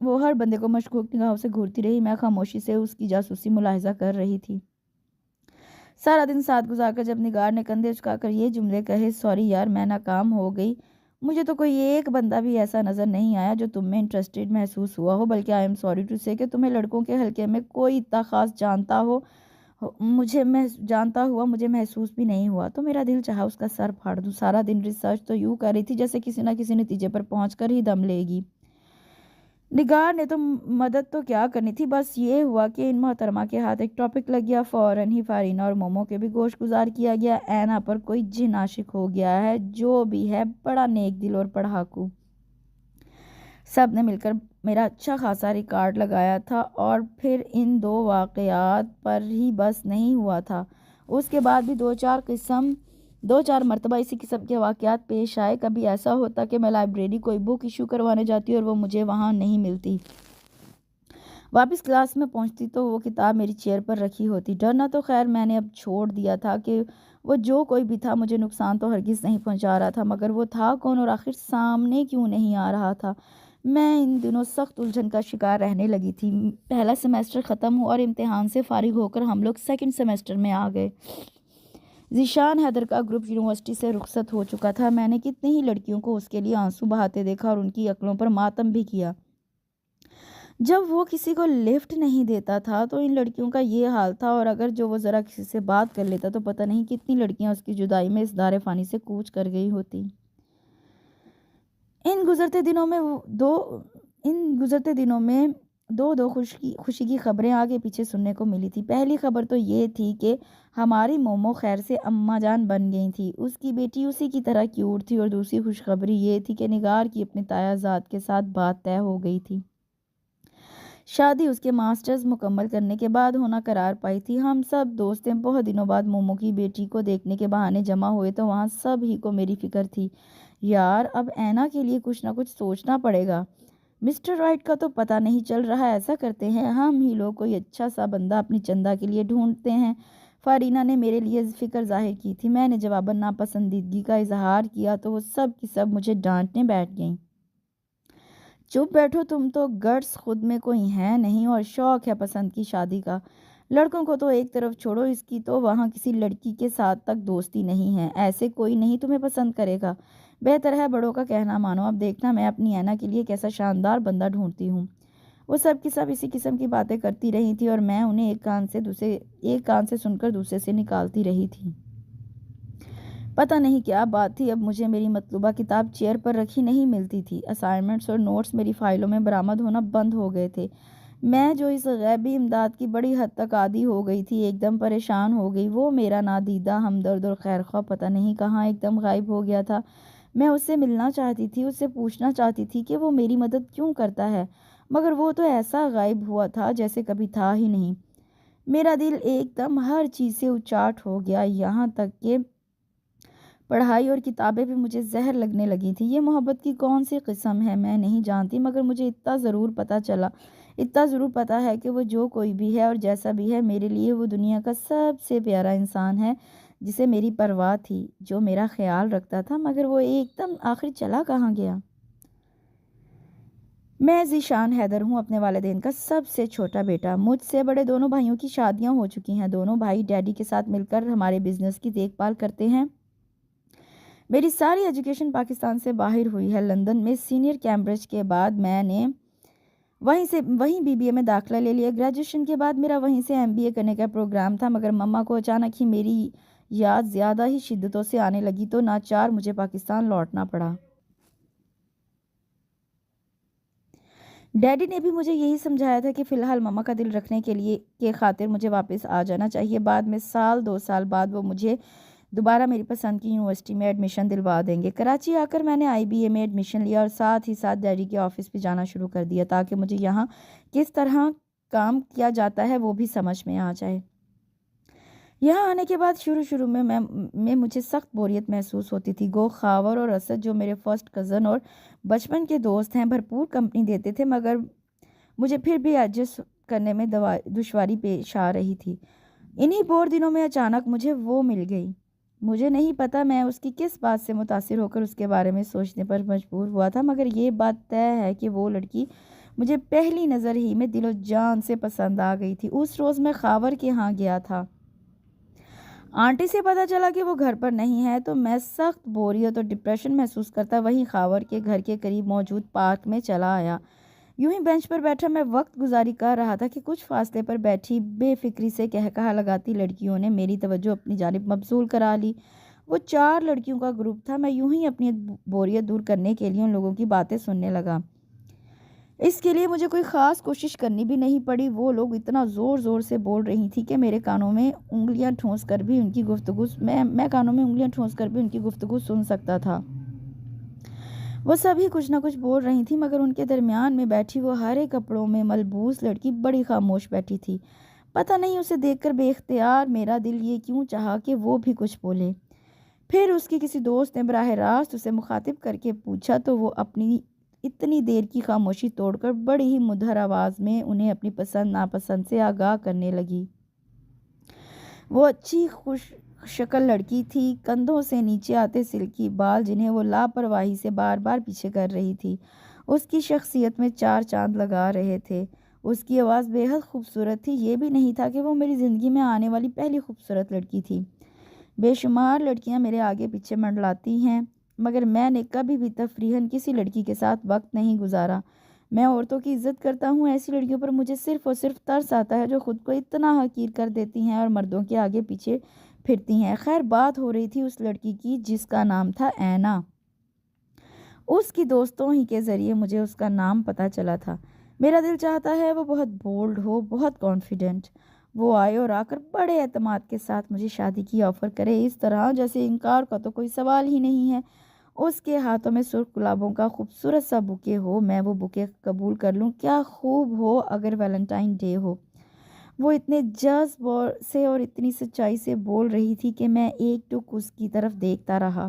وہ ہر بندے کو مشکوک نگاہوں سے گھورتی رہی۔ میں خاموشی سے اس کی جاسوسی ملاحظہ کر رہی تھی۔ سارا دن ساتھ گزار کر جب نگار نے کندھے اچکا کر یہ جملے کہے، سوری یار میں ناکام ہو گئی، مجھے تو کوئی ایک بندہ بھی ایسا نظر نہیں آیا جو تم میں انٹرسٹڈ محسوس ہوا ہو، بلکہ آئی ایم سوری ٹو سے کہ تمہیں لڑکوں کے حلقے میں کوئی اتنا خاص مجھے محسوس بھی نہیں ہوا۔ تو میرا دل چاہا اس کا سر پھاڑ دوں۔ سارا دن ریسرچ تو یوں کر رہی تھی جیسے کسی نہ کسی نتیجے پر پہنچ کر ہی دم لے گی۔ نگار نے تو مدد تو کیا کرنی تھی، بس یہ ہوا کہ ان محترمہ کے ہاتھ ایک ٹاپک لگ گیا، فوراً ہی فارینہ اور مومو کے بھی گوشت گزار کیا گیا۔ اینا پر کوئی جن عاشق ہو گیا ہے، جو بھی ہے بڑا نیک دل اور پڑھاکو۔ سب نے مل کر میرا اچھا خاصا ریکارڈ لگایا تھا، اور پھر ان 2 واقعات پر ہی بس نہیں ہوا تھا، اس کے بعد بھی 2-4 مرتبہ اسی قسم کے واقعات پیش آئے۔ کبھی ایسا ہوتا کہ میں لائبریری کوئی بک ایشو کروانے جاتی اور وہ مجھے وہاں نہیں ملتی۔ واپس کلاس میں پہنچتی تو وہ کتاب میری چیئر پر رکھی ہوتی۔ ڈرنا تو خیر میں نے اب چھوڑ دیا تھا کہ وہ جو کوئی بھی تھا مجھے نقصان تو ہرگز نہیں پہنچا رہا تھا، مگر وہ تھا کون اور آخر سامنے کیوں نہیں آ رہا تھا؟ میں ان دنوں سخت الجھن کا شکار رہنے لگی تھی۔ پہلا سیمیسٹر ختم ہوا اور امتحان سے فارغ ہو کر ہم لوگ سیکنڈ سیمیسٹر میں آ گئے۔ ذیشان حیدر کا گروپ یونیورسٹی سے رخصت ہو چکا تھا۔ میں نے کتنی ہی لڑکیوں کو اس کے لیے آنسو بہاتے دیکھا اور ان کی عقلوں پر ماتم بھی کیا۔ جب وہ کسی کو لفٹ نہیں دیتا تھا تو ان لڑکیوں کا یہ حال تھا، اور اگر جو وہ ذرا کسی سے بات کر لیتا تو پتہ نہیں کتنی لڑکیاں اس کی جدائی میں اس دار فانی سے کوچ کر گئی ہوتی۔ ان گزرتے دنوں میں دو خوشی کی خبریں آگے پیچھے سننے کو ملی تھی۔ پہلی خبر تو یہ تھی کہ ہماری مومو خیر سے اماں جان بن گئی تھی، اس کی بیٹی اسی کی طرح کیوٹ تھی، اور دوسری خوشخبری یہ تھی کہ نگار کی اپنی تایا زاد کے ساتھ بات طے ہو گئی تھی۔ شادی اس کے ماسٹرز مکمل کرنے کے بعد ہونا قرار پائی تھی۔ ہم سب دوستیں بہت دنوں بعد مومو کی بیٹی کو دیکھنے کے بہانے جمع ہوئے تو وہاں سب ہی کو میری فکر تھی۔ یار اب اینا کے لیے کچھ نہ کچھ سوچنا پڑے گا۔ مسٹر رائٹ کا تو پتہ نہیں چل رہا، ایسا کرتے ہیں ہم ہی لوگ کوئی اچھا سا بندہ اپنی چندہ کے لیے ڈھونڈتے ہیں۔ فارینہ نے میرے لیے فکر ظاہر کی تھی۔ میں نے جواباً ناپسندیدگی کا اظہار کیا تو وہ سب کی سب مجھے ڈانٹنے بیٹھ گئیں۔ چپ بیٹھو، تم تو گٹس خود میں کوئی ہیں نہیں اور شوق ہے پسند کی شادی کا۔ لڑکوں کو تو ایک طرف چھوڑو، اس کی تو وہاں کسی لڑکی کے ساتھ تک دوستی نہیں ہے، ایسے کوئی نہیں تمہیں پسند کرے گا۔ بہتر ہے بڑوں کا کہنا مانو، اب دیکھنا میں اپنی اینا کے لیے کیسا شاندار بندہ ڈھونڈتی ہوں۔ وہ سب کی سب اسی قسم کی باتیں کرتی رہی تھی اور میں انہیں ایک کان سے سن کر دوسرے سے نکالتی رہی تھی۔ پتہ نہیں کیا بات تھی، اب مجھے میری مطلوبہ کتاب چیئر پر رکھی نہیں ملتی تھی۔ اسائنمنٹس اور نوٹس میری فائلوں میں برآمد ہونا بند ہو گئے تھے۔ میں جو اس غیبی امداد کی بڑی حد تک عادی ہو گئی تھی ایک دم پریشان ہو گئی۔ وہ میرا نادیدہ ہمدرد اور خیرخواہ پتہ نہیں کہاں ایک دم غائب ہو گیا تھا۔ میں اس سے ملنا چاہتی تھی، اس سے پوچھنا چاہتی تھی کہ وہ میری مدد کیوں کرتا ہے، مگر وہ تو ایسا غائب ہوا تھا جیسے کبھی تھا ہی نہیں۔ میرا دل ایک دم ہر چیز سے اچاٹ ہو گیا، یہاں تک کہ پڑھائی اور کتابیں بھی مجھے زہر لگنے لگی تھیں۔ یہ محبت کی کون سی قسم ہے میں نہیں جانتی، مگر مجھے اتنا ضرور پتہ ہے کہ وہ جو کوئی بھی ہے اور جیسا بھی ہے، میرے لیے وہ دنیا کا سب سے پیارا انسان ہے، جسے میری پرواہ تھی، جو میرا خیال رکھتا تھا، مگر وہ ایک دم آخر چلا کہاں گیا؟ میں ذیشان حیدر ہوں، اپنے والدین کا سب سے چھوٹا بیٹا۔ مجھ سے بڑے دونوں بھائیوں کی شادیاں ہو چکی ہیں، دونوں بھائی ڈیڈی کے ساتھ مل کر ہمارے بزنس کی دیکھ بھال کرتے ہیں۔ میری ساری ایجوکیشن پاکستان سے باہر ہوئی ہے۔ لندن میں سینئر کیمبرج کے بعد میں نے وہیں BBA میں داخلہ لے لیا۔ گریجویشن کے بعد میرا وہیں سے MBA کرنے کا پروگرام تھا، مگر مما کو اچانک ہی میری یاد زیادہ ہی شدتوں سے آنے لگی تو ناچار مجھے پاکستان لوٹنا پڑا۔ ڈیڈی نے بھی مجھے یہی سمجھایا تھا کہ فی الحال مما کا دل رکھنے کے خاطر مجھے واپس آ جانا چاہیے، بعد میں 2 سال بعد وہ مجھے دوبارہ میری پسند کی یونیورسٹی میں ایڈمیشن دلوا دیں گے۔ کراچی آ کر میں نے IBA میں ایڈمیشن لیا اور ساتھ ہی ساتھ ڈیڈی کے آفس بھی جانا شروع کر دیا تاکہ مجھے یہاں کس طرح کام کیا جاتا ہے وہ بھی سمجھ میں آ جائے۔ یہاں آنے کے بعد شروع میں مجھے سخت بوریت محسوس ہوتی تھی۔ گو خاور اور اسد جو میرے فرسٹ کزن اور بچپن کے دوست ہیں بھرپور کمپنی دیتے تھے، مگر مجھے پھر بھی ایڈجسٹ کرنے میں دشواری پیش آ رہی تھی۔ انہی بور دنوں میں اچانک مجھے وہ مل گئی۔ مجھے نہیں پتا میں اس کی کس بات سے متاثر ہو کر اس کے بارے میں سوچنے پر مجبور ہوا تھا، مگر یہ بات طے ہے کہ وہ لڑکی مجھے پہلی نظر ہی میں دل و جان سے پسند آ گئی تھی۔ اس روز میں خاور کے ہاں گیا تھا۔ آنٹی سے پتہ چلا کہ وہ گھر پر نہیں ہے تو میں سخت بوریت اور ڈپریشن محسوس کرتا وہیں خاور کے گھر کے قریب موجود پارک میں چلا آیا۔ یوں ہی بینچ پر بیٹھا میں وقت گزاری کر رہا تھا کہ کچھ فاصلے پر بیٹھی بے فکری سے کہا لگاتی لڑکیوں نے میری توجہ اپنی جانب مبذول کرا لی۔ وہ 4 لڑکیوں کا گروپ تھا۔ میں یوں ہی اپنی بوریت دور کرنے کے لیے ان لوگوں کی باتیں سننے لگا۔ اس کے لیے مجھے کوئی خاص کوشش کرنی بھی نہیں پڑی۔ وہ لوگ اتنا زور زور سے بول رہی تھی کہ میرے کانوں میں انگلیاں ٹھونس کر بھی ان کی گفتگو میں کانوں میں انگلیاں ٹھونس کر بھی ان کی گفتگو سن سکتا تھا۔ وہ سبھی کچھ نہ کچھ بول رہی تھی مگر ان کے درمیان میں بیٹھی وہ ہرے کپڑوں میں ملبوس لڑکی بڑی خاموش بیٹھی تھی۔ پتہ نہیں اسے دیکھ کر بے اختیار میرا دل یہ کیوں چاہا کہ وہ بھی کچھ بولے۔ پھر اس کی کسی دوست نے براہ راست اسے مخاطب کر کے پوچھا تو وہ اپنی اتنی دیر کی خاموشی توڑ کر بڑی ہی مدھر آواز میں انہیں اپنی پسند ناپسند سے آگاہ کرنے لگی۔ وہ اچھی خوش شکل لڑکی تھی، کندھوں سے نیچے آتے سلکی بال جنہیں وہ لاپرواہی سے بار بار پیچھے کر رہی تھی اس کی شخصیت میں 4 چاند لگا رہے تھے۔ اس کی آواز بے حد خوبصورت تھی۔ یہ بھی نہیں تھا کہ وہ میری زندگی میں آنے والی پہلی خوبصورت لڑکی تھی۔ بے شمار لڑکیاں میرے آگے پیچھے منڈلاتی ہیں مگر میں نے کبھی بھی تفریحاً کسی لڑکی کے ساتھ وقت نہیں گزارا۔ میں عورتوں کی عزت کرتا ہوں، ایسی لڑکیوں پر مجھے صرف اور صرف ترس آتا ہے جو خود کو اتنا حقیر کر دیتی ہیں اور مردوں کے آگے پیچھے پھرتی ہیں۔ خیر بات ہو رہی تھی اس لڑکی کی جس کا نام تھا اینا۔ اس کی دوستوں ہی کے ذریعے مجھے اس کا نام پتہ چلا تھا۔ میرا دل چاہتا ہے وہ بہت بولڈ ہو، بہت کانفیڈنٹ۔ وہ آئے اور آ کر بڑے اعتماد کے ساتھ مجھے شادی کی آفر کرے، اس طرح جیسے انکار کا تو کوئی سوال ہی نہیں ہے۔ اس کے ہاتھوں میں سرخ گلابوں کا خوبصورت سا بوکے ہو، میں وہ بوکے قبول کر لوں۔ کیا خوب ہو اگر ویلنٹائن ڈے ہو۔ وہ اتنے جذب سے اور اتنی سچائی سے بول رہی تھی کہ میں ایک ٹک اس کی طرف دیکھتا رہا۔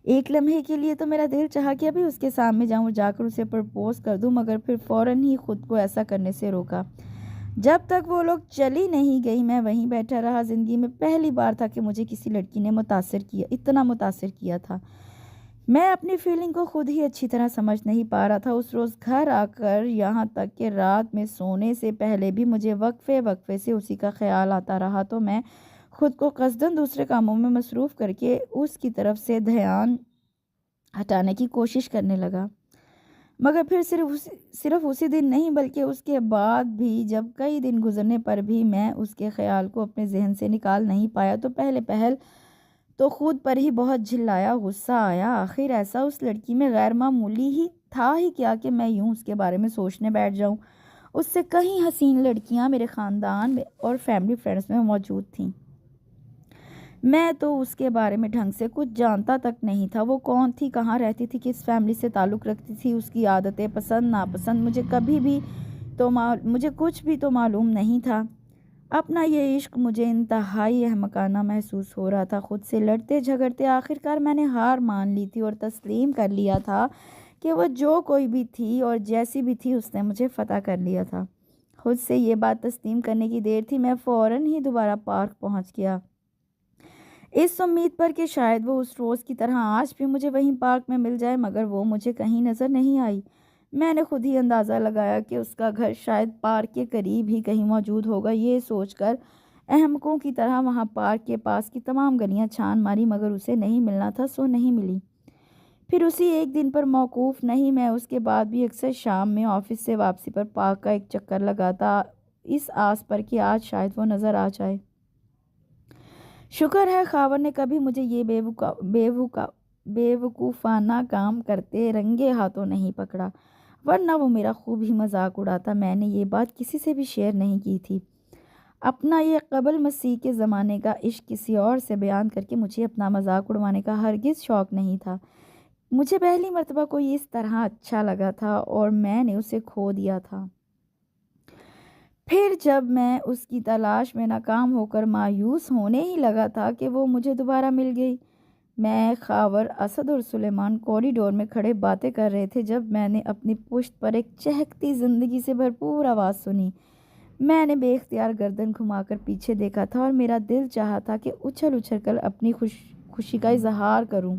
ایک لمحے کے لیے تو میرا دل چاہا کہ ابھی اس کے سامنے جاؤں اور جا کر اسے پرپوز کر دوں مگر پھر فوراً ہی خود کو ایسا کرنے سے روکا۔ جب تک وہ لوگ چلی نہیں گئی میں وہیں بیٹھا رہا۔ زندگی میں پہلی بار تھا کہ مجھے کسی لڑکی نے اتنا متاثر کیا تھا۔ میں اپنی فیلنگ کو خود ہی اچھی طرح سمجھ نہیں پا رہا تھا۔ اس روز گھر آ کر یہاں تک کہ رات میں سونے سے پہلے بھی مجھے وقفے سے اسی کا خیال آتا رہا تو میں خود کو قصداً دوسرے کاموں میں مصروف کر کے اس کی طرف سے دھیان ہٹانے کی کوشش کرنے لگا۔ مگر پھر صرف اسی دن نہیں بلکہ اس کے بعد بھی جب کئی دن گزرنے پر بھی میں اس کے خیال کو اپنے ذہن سے نکال نہیں پایا تو پہل تو خود پر ہی بہت جھلایا، غصہ آیا۔ آخر ایسا اس لڑکی میں غیر معمولی ہی تھا ہی کیا کہ میں یوں اس کے بارے میں سوچنے بیٹھ جاؤں۔ اس سے کہیں حسین لڑکیاں میرے خاندان اور فیملی فرینڈز میں موجود تھیں۔ میں تو اس کے بارے میں ڈھنگ سے کچھ جانتا تک نہیں تھا۔ وہ کون تھی، کہاں رہتی تھی، کس فیملی سے تعلق رکھتی تھی، اس کی عادتیں، پسند ناپسند مجھے کچھ بھی تو معلوم نہیں تھا۔ اپنا یہ عشق مجھے انتہائی احمقانہ محسوس ہو رہا تھا۔ خود سے لڑتے جھگڑتے آخرکار میں نے ہار مان لی تھی اور تسلیم کر لیا تھا کہ وہ جو کوئی بھی تھی اور جیسی بھی تھی اس نے مجھے فتح کر لیا تھا۔ خود سے یہ بات تسلیم کرنے کی دیر تھی میں فوراً ہی دوبارہ پارک پہنچ گیا، اس امید پر کہ شاید وہ اس روز کی طرح آج بھی مجھے وہیں پارک میں مل جائے مگر وہ مجھے کہیں نظر نہیں آئی۔ میں نے خود ہی اندازہ لگایا کہ اس کا گھر شاید پارک کے قریب ہی کہیں موجود ہوگا۔ یہ سوچ کر احمقوں کی طرح وہاں پارک کے پاس کی تمام گلیاں چھان ماری مگر اسے نہیں ملنا تھا سو نہیں ملی۔ پھر اسی ایک دن پر موقوف نہیں میں اس کے بعد بھی اکثر شام میں آفس سے واپسی پر پارک کا ایک چکر لگاتا اس آس پر کہ آج شاید وہ نظر آ جائے۔ شکر ہے خاور نے کبھی مجھے یہ بے وقوفانہ کام کرتے رنگے ہاتھوں نہیں پکڑا ورنہ وہ میرا خوب ہی مذاق اڑاتا۔ میں نے یہ بات کسی سے بھی شیئر نہیں کی تھی۔ اپنا یہ قبل مسیح کے زمانے کا عشق کسی اور سے بیان کر کے مجھے اپنا مذاق اڑوانے کا ہرگز شوق نہیں تھا۔ مجھے پہلی مرتبہ کوئی اس طرح اچھا لگا تھا اور میں نے اسے کھو دیا تھا۔ پھر جب میں اس کی تلاش میں ناکام ہو کر مایوس ہونے ہی لگا تھا کہ وہ مجھے دوبارہ مل گئی۔ میں، خاور، اسد اور سلیمان کوریڈور میں کھڑے باتیں کر رہے تھے جب میں نے اپنی پشت پر ایک چہکتی زندگی سے بھرپور آواز سنی۔ میں نے بے اختیار گردن گھما کر پیچھے دیکھا تھا اور میرا دل چاہا تھا کہ اچھل کر اپنی خوشی کا اظہار کروں۔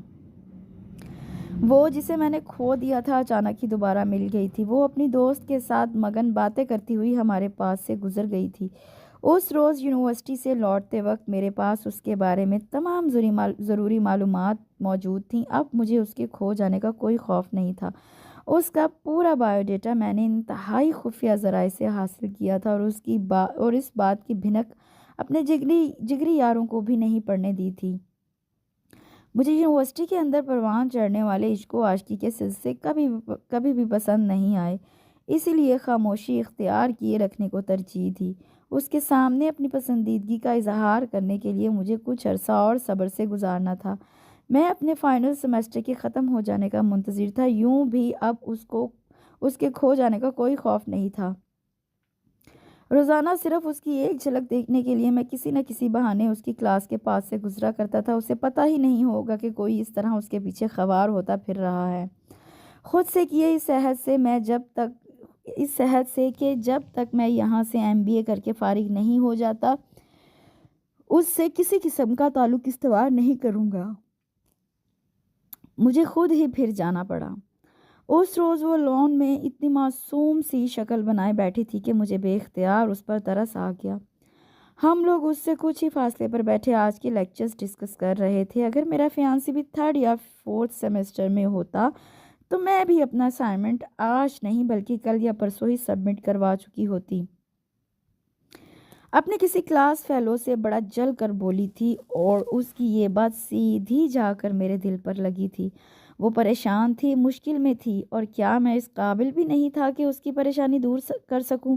وہ جسے میں نے کھو دیا تھا اچانک ہی دوبارہ مل گئی تھی۔ وہ اپنی دوست کے ساتھ مگن باتیں کرتی ہوئی ہمارے پاس سے گزر گئی تھی۔ اس روز یونیورسٹی سے لوٹتے وقت میرے پاس اس کے بارے میں تمام ضروری معلومات موجود تھیں۔ اب مجھے اس کے کھو جانے کا کوئی خوف نہیں تھا۔ اس کا پورا بایو ڈیٹا میں نے انتہائی خفیہ ذرائع سے حاصل کیا تھا، اور اس بات کی بھنک اپنے جگری یاروں کو بھی نہیں پڑنے دی تھی۔ مجھے یونیورسٹی کے اندر پروان چڑھنے والے عشق و عاشقی کے سلسلے کبھی بھی پسند نہیں آئے، اسی لیے خاموشی اختیار کیے رکھنے کو ترجیح دی۔ اس کے سامنے اپنی پسندیدگی کا اظہار کرنے کے لیے مجھے کچھ عرصہ اور صبر سے گزارنا تھا۔ میں اپنے فائنل سیمسٹر کے ختم ہو جانے کا منتظر تھا۔ یوں بھی اب اس کے کھو جانے کا کوئی خوف نہیں تھا۔ روزانہ صرف اس کی ایک جھلک دیکھنے کے لیے میں کسی نہ کسی بہانے اس کی کلاس کے پاس سے گزرا کرتا تھا۔ اسے پتہ ہی نہیں ہوگا کہ کوئی اس طرح اس کے پیچھے خوار ہوتا پھر رہا ہے۔ خود سے کیے اس عہد سے کہ جب تک میں یہاں سے MBA کر کے فارغ نہیں ہو جاتا، اس سے کسی قسم کا تعلق استوار نہیں کروں گا۔ مجھے خود ہی پھر جانا پڑا۔ اس روز وہ لان میں اتنی معصوم سی شکل بنائے بیٹھی تھی کہ مجھے بے اختیار اس پر ترس آ گیا۔ ہم لوگ اس سے کچھ ہی فاصلے پر بیٹھے آج کے لیکچرز ڈسکس کر رہے تھے۔ اگر میرا فیانسی بھی 3rd یا 4th سیمسٹر میں ہوتا تو میں بھی اپنا اسائنمنٹ آج نہیں بلکہ کل یا پرسوں ہی سبمٹ کروا چکی ہوتی۔ اپنے کسی کلاس فیلو سے بڑا جل کر بولی تھی، اور اس کی یہ بات سیدھی جا کر میرے دل پر لگی تھی۔ وہ پریشان تھی، مشکل میں تھی، اور کیا میں اس قابل بھی نہیں تھا کہ اس کی پریشانی دور کر سکوں؟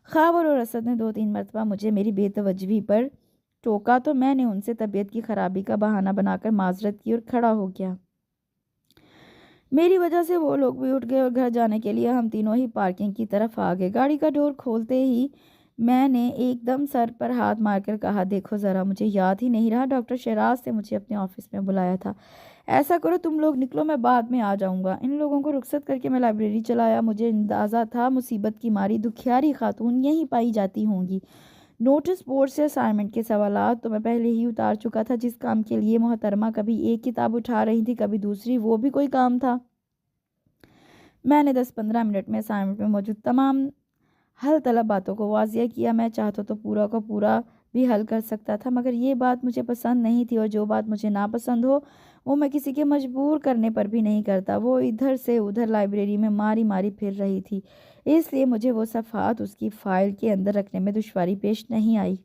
خاور اور اسد نے 2-3 مرتبہ مجھے میری بے توجہی پر ٹوکا تو میں نے ان سے طبیعت کی خرابی کا بہانہ بنا کر معذرت کی اور کھڑا ہو گیا۔ میری وجہ سے وہ لوگ بھی اٹھ گئے اور گھر جانے کے لیے ہم تینوں ہی پارکنگ کی طرف آ گئے۔ گاڑی کا ڈور کھولتے ہی میں نے ایک دم سر پر ہاتھ مار کر کہا، دیکھو ذرا، مجھے یاد ہی نہیں رہا ڈاکٹر شیراز نے مجھے اپنے آفس میں بلایا تھا۔ ایسا کرو تم لوگ نکلو، میں بعد میں آ جاؤں گا۔ ان لوگوں کو رخصت کر کے میں لائبریری چلا آیا۔ مجھے اندازہ تھا مصیبت کی ماری دکھیاری خاتون یہیں پائی جاتی ہوں گی۔ نوٹس بورڈ سے اسائنمنٹ کے سوالات تو میں پہلے ہی اتار چکا تھا۔ جس کام کے لیے محترمہ کبھی ایک کتاب اٹھا رہی تھی کبھی دوسری، وہ بھی کوئی کام تھا۔ میں نے 10-15 منٹ میں اسائنمنٹ میں موجود تمام حل طلب باتوں کو واضح کیا۔ میں چاہتا تو پورا کا پورا بھی حل کر سکتا تھا، مگر یہ بات مجھے پسند نہیں تھی، اور جو بات مجھے ناپسند ہو وہ میں کسی کے مجبور کرنے پر بھی نہیں کرتا۔ وہ ادھر سے ادھر لائبریری میں ماری پھر رہی تھی، اس لیے مجھے وہ صفحات اس کی فائل کے اندر رکھنے میں دشواری پیش نہیں آئی۔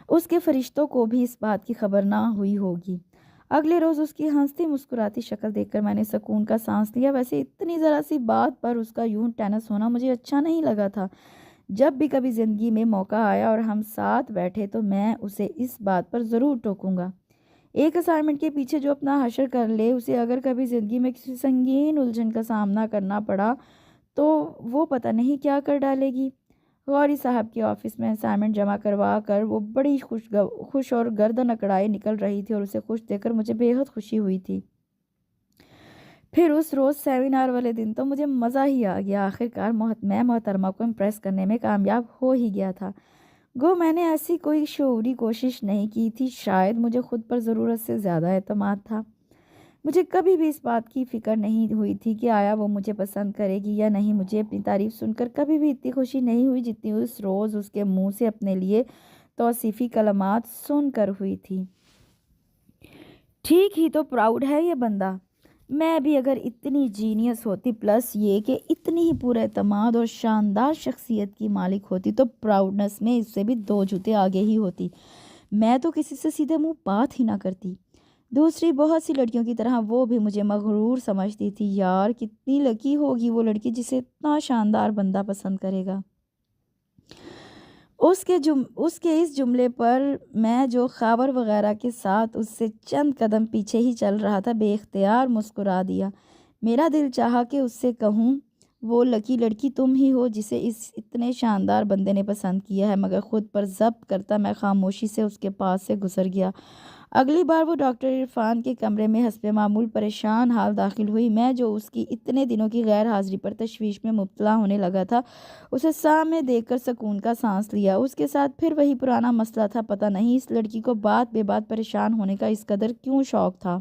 اس کے فرشتوں کو بھی اس بات کی خبر نہ ہوئی ہوگی۔ اگلے روز اس کی ہنستی مسکراتی شکل دیکھ کر میں نے سکون کا سانس لیا۔ ویسے اتنی ذرا سی بات پر اس کا یوں ٹینس ہونا مجھے اچھا نہیں لگا تھا۔ جب بھی کبھی زندگی میں موقع آیا اور ہم ساتھ بیٹھے تو میں اسے اس بات پر ضرور ٹوکوں گا۔ ایک اسائنمنٹ کے پیچھے جو اپنا حشر کر لے، اسے اگر کبھی زندگی میں کسی سنگین الجھن کا سامنا کرنا پڑا تو وہ پتہ نہیں کیا کر ڈالے گی۔ غوری صاحب کے آفس میں اسائنمنٹ جمع کروا کر وہ بڑی خوش اور گردن اکڑائے نکل رہی تھی، اور اسے خوش دیکھ کر مجھے بے حد خوشی ہوئی تھی۔ پھر اس روز سیمینار والے دن تو مجھے مزہ ہی آ گیا۔ آخرکار میں محترمہ کو امپریس کرنے میں کامیاب ہو ہی گیا تھا۔ گو میں نے ایسی کوئی شعوری کوشش نہیں کی تھی، شاید مجھے خود پر ضرورت سے زیادہ اعتماد تھا۔ مجھے کبھی بھی اس بات کی فکر نہیں ہوئی تھی کہ آیا وہ مجھے پسند کرے گی یا نہیں۔ مجھے اپنی تعریف سن کر کبھی بھی اتنی خوشی نہیں ہوئی جتنی اس روز اس کے منہ سے اپنے لیے توصیفی کلمات سن کر ہوئی تھی۔ ٹھیک ہی تو پراؤڈ ہے یہ بندہ۔ میں بھی اگر اتنی جینیس ہوتی، پلس یہ کہ اتنی ہی پورا اعتماد اور شاندار شخصیت کی مالک ہوتی، تو پراؤڈنس میں اس سے بھی 2 جوتے آگے ہی ہوتی۔ میں تو کسی سے سیدھے منہ بات ہی نہ کرتی۔ دوسری بہت سی لڑکیوں کی طرح وہ بھی مجھے مغرور سمجھتی تھی۔ یار کتنی لکی ہوگی وہ لڑکی جسے اتنا شاندار بندہ پسند کرے گا۔ اس کے اس جملے پر میں جو خاور وغیرہ کے ساتھ اس سے چند قدم پیچھے ہی چل رہا تھا، بے اختیار مسکرا دیا۔ میرا دل چاہا کہ اس سے کہوں، وہ لکی لڑکی تم ہی ہو جسے اس اتنے شاندار بندے نے پسند کیا ہے، مگر خود پر ضبط کرتا میں خاموشی سے اس کے پاس سے گزر گیا۔ اگلی بار وہ ڈاکٹر عرفان کے کمرے میں حسب معمول پریشان حال داخل ہوئی۔ میں جو اس کی اتنے دنوں کی غیر حاضری پر تشویش میں مبتلا ہونے لگا تھا، اسے سامنے دیکھ کر سکون کا سانس لیا۔ اس کے ساتھ پھر وہی پرانا مسئلہ تھا۔ پتہ نہیں اس لڑکی کو بات بے بات پریشان ہونے کا اس قدر کیوں شوق تھا۔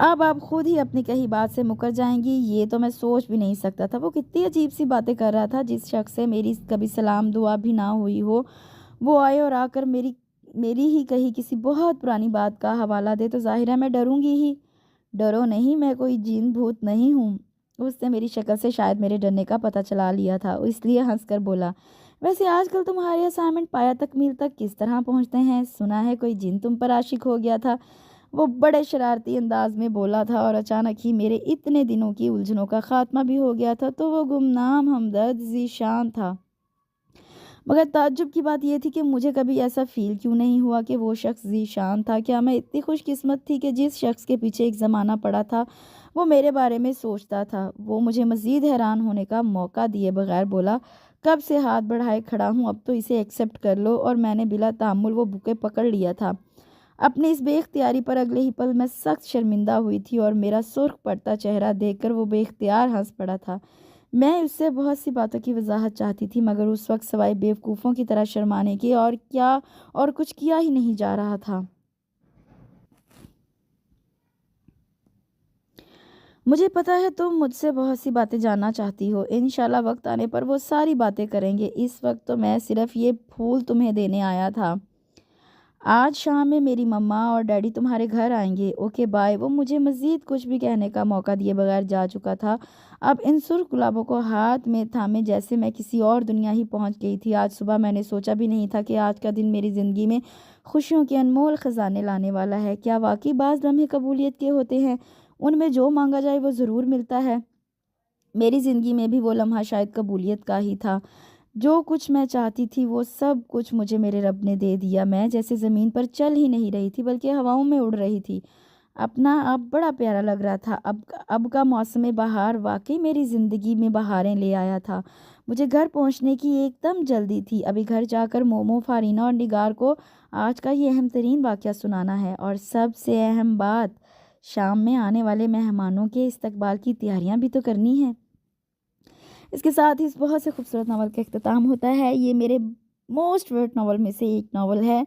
اب آپ خود ہی اپنی کہی بات سے مکر جائیں گی، یہ تو میں سوچ بھی نہیں سکتا تھا۔ وہ کتنی عجیب سی باتیں کر رہا تھا، جس شخص سے میری کبھی سلام دعا بھی نہ ہوئی ہو، وہ آئے اور آ کر میری ہی کہی کسی بہت پرانی بات کا حوالہ دے تو ظاہر ہے میں ڈروں گی ہی۔ ڈرو نہیں، میں کوئی جین بھوت نہیں ہوں۔ اس نے میری شکل سے شاید میرے ڈرنے کا پتہ چلا لیا تھا، اس لیے ہنس کر بولا، ویسے آج کل تمہارے اسائنمنٹ پایا تکمیل تک کس طرح پہنچتے ہیں؟ سنا ہے کوئی جن تم پر عاشق ہو گیا تھا۔ وہ بڑے شرارتی انداز میں بولا تھا اور اچانک ہی میرے اتنے دنوں کی الجھنوں کا خاتمہ بھی ہو گیا تھا۔ تو وہ گمنام ہمدرد ذیشان تھا، مگر تعجب کی بات یہ تھی کہ مجھے کبھی ایسا فیل کیوں نہیں ہوا کہ وہ شخص ذیشان تھا۔ کیا میں اتنی خوش قسمت تھی کہ جس شخص کے پیچھے ایک زمانہ پڑا تھا وہ میرے بارے میں سوچتا تھا؟ وہ مجھے مزید حیران ہونے کا موقع دیے بغیر بولا، کب سے ہاتھ بڑھائے کھڑا ہوں، اب تو اسے ایکسیپٹ کر لو۔ اور میں نے بلا تعمل وہ بوکے پکڑ لیا تھا۔ اپنی اس بے اختیاری پر اگلے ہی پل میں سخت شرمندہ ہوئی تھی اور میرا سرخ پڑتا چہرہ دیکھ کر وہ بے اختیار ہنس پڑا تھا۔ میں اس سے بہت سی باتوں کی وضاحت چاہتی تھی، مگر اس وقت سوائے بیوقوفوں کی طرح شرمانے کے اور کچھ کیا ہی نہیں جا رہا تھا۔ مجھے پتہ ہے تم مجھ سے بہت سی باتیں جاننا چاہتی ہو، انشاءاللہ وقت آنے پر وہ ساری باتیں کریں گے۔ اس وقت تو میں صرف یہ پھول تمہیں دینے آیا تھا۔ آج شام میں میری مما اور ڈیڈی تمہارے گھر آئیں گے۔ Okay bye. وہ مجھے مزید کچھ بھی کہنے کا موقع دیے بغیر جا چکا تھا۔ اب ان سرخ گلابوں کو ہاتھ میں تھامے جیسے میں کسی اور دنیا ہی پہنچ گئی تھی۔ آج صبح میں نے سوچا بھی نہیں تھا کہ آج کا دن میری زندگی میں خوشیوں کے انمول خزانے لانے والا ہے۔ کیا واقعی بعض لمحے قبولیت کے ہوتے ہیں، ان میں جو مانگا جائے وہ ضرور ملتا ہے؟ میری زندگی میں بھی وہ لمحہ شاید قبولیت کا ہی تھا۔ جو کچھ میں چاہتی تھی وہ سب کچھ مجھے میرے رب نے دے دیا۔ میں جیسے زمین پر چل ہی نہیں رہی تھی بلکہ ہواؤں میں اڑ رہی تھی۔ اپنا آپ بڑا پیارا لگ رہا تھا۔ اب کا موسم بہار واقعی میری زندگی میں بہاریں لے آیا تھا۔ مجھے گھر پہنچنے کی ایک دم جلدی تھی۔ ابھی گھر جا کر مومو، فارینہ اور نگار کو آج کا یہ اہم ترین واقعہ سنانا ہے، اور سب سے اہم بات، شام میں آنے والے مہمانوں کے استقبال کی تیاریاں بھی تو کرنی ہیں۔ اس کے ساتھ ہی اس بہت سے خوبصورت ناول کا اختتام ہوتا ہے۔ یہ میرے موسٹ فیورٹ ناول میں سے ایک ناول ہے۔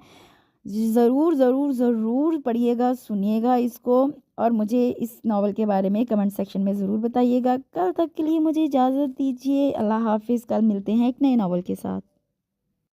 ضرور ضرور ضرور پڑھیے گا، سنیے گا اس کو، اور مجھے اس ناول کے بارے میں کمنٹ سیکشن میں ضرور بتائیے گا۔ کل تک کے لیے مجھے اجازت دیجیے، اللہ حافظ۔ کل ملتے ہیں ایک نئے ناول کے ساتھ۔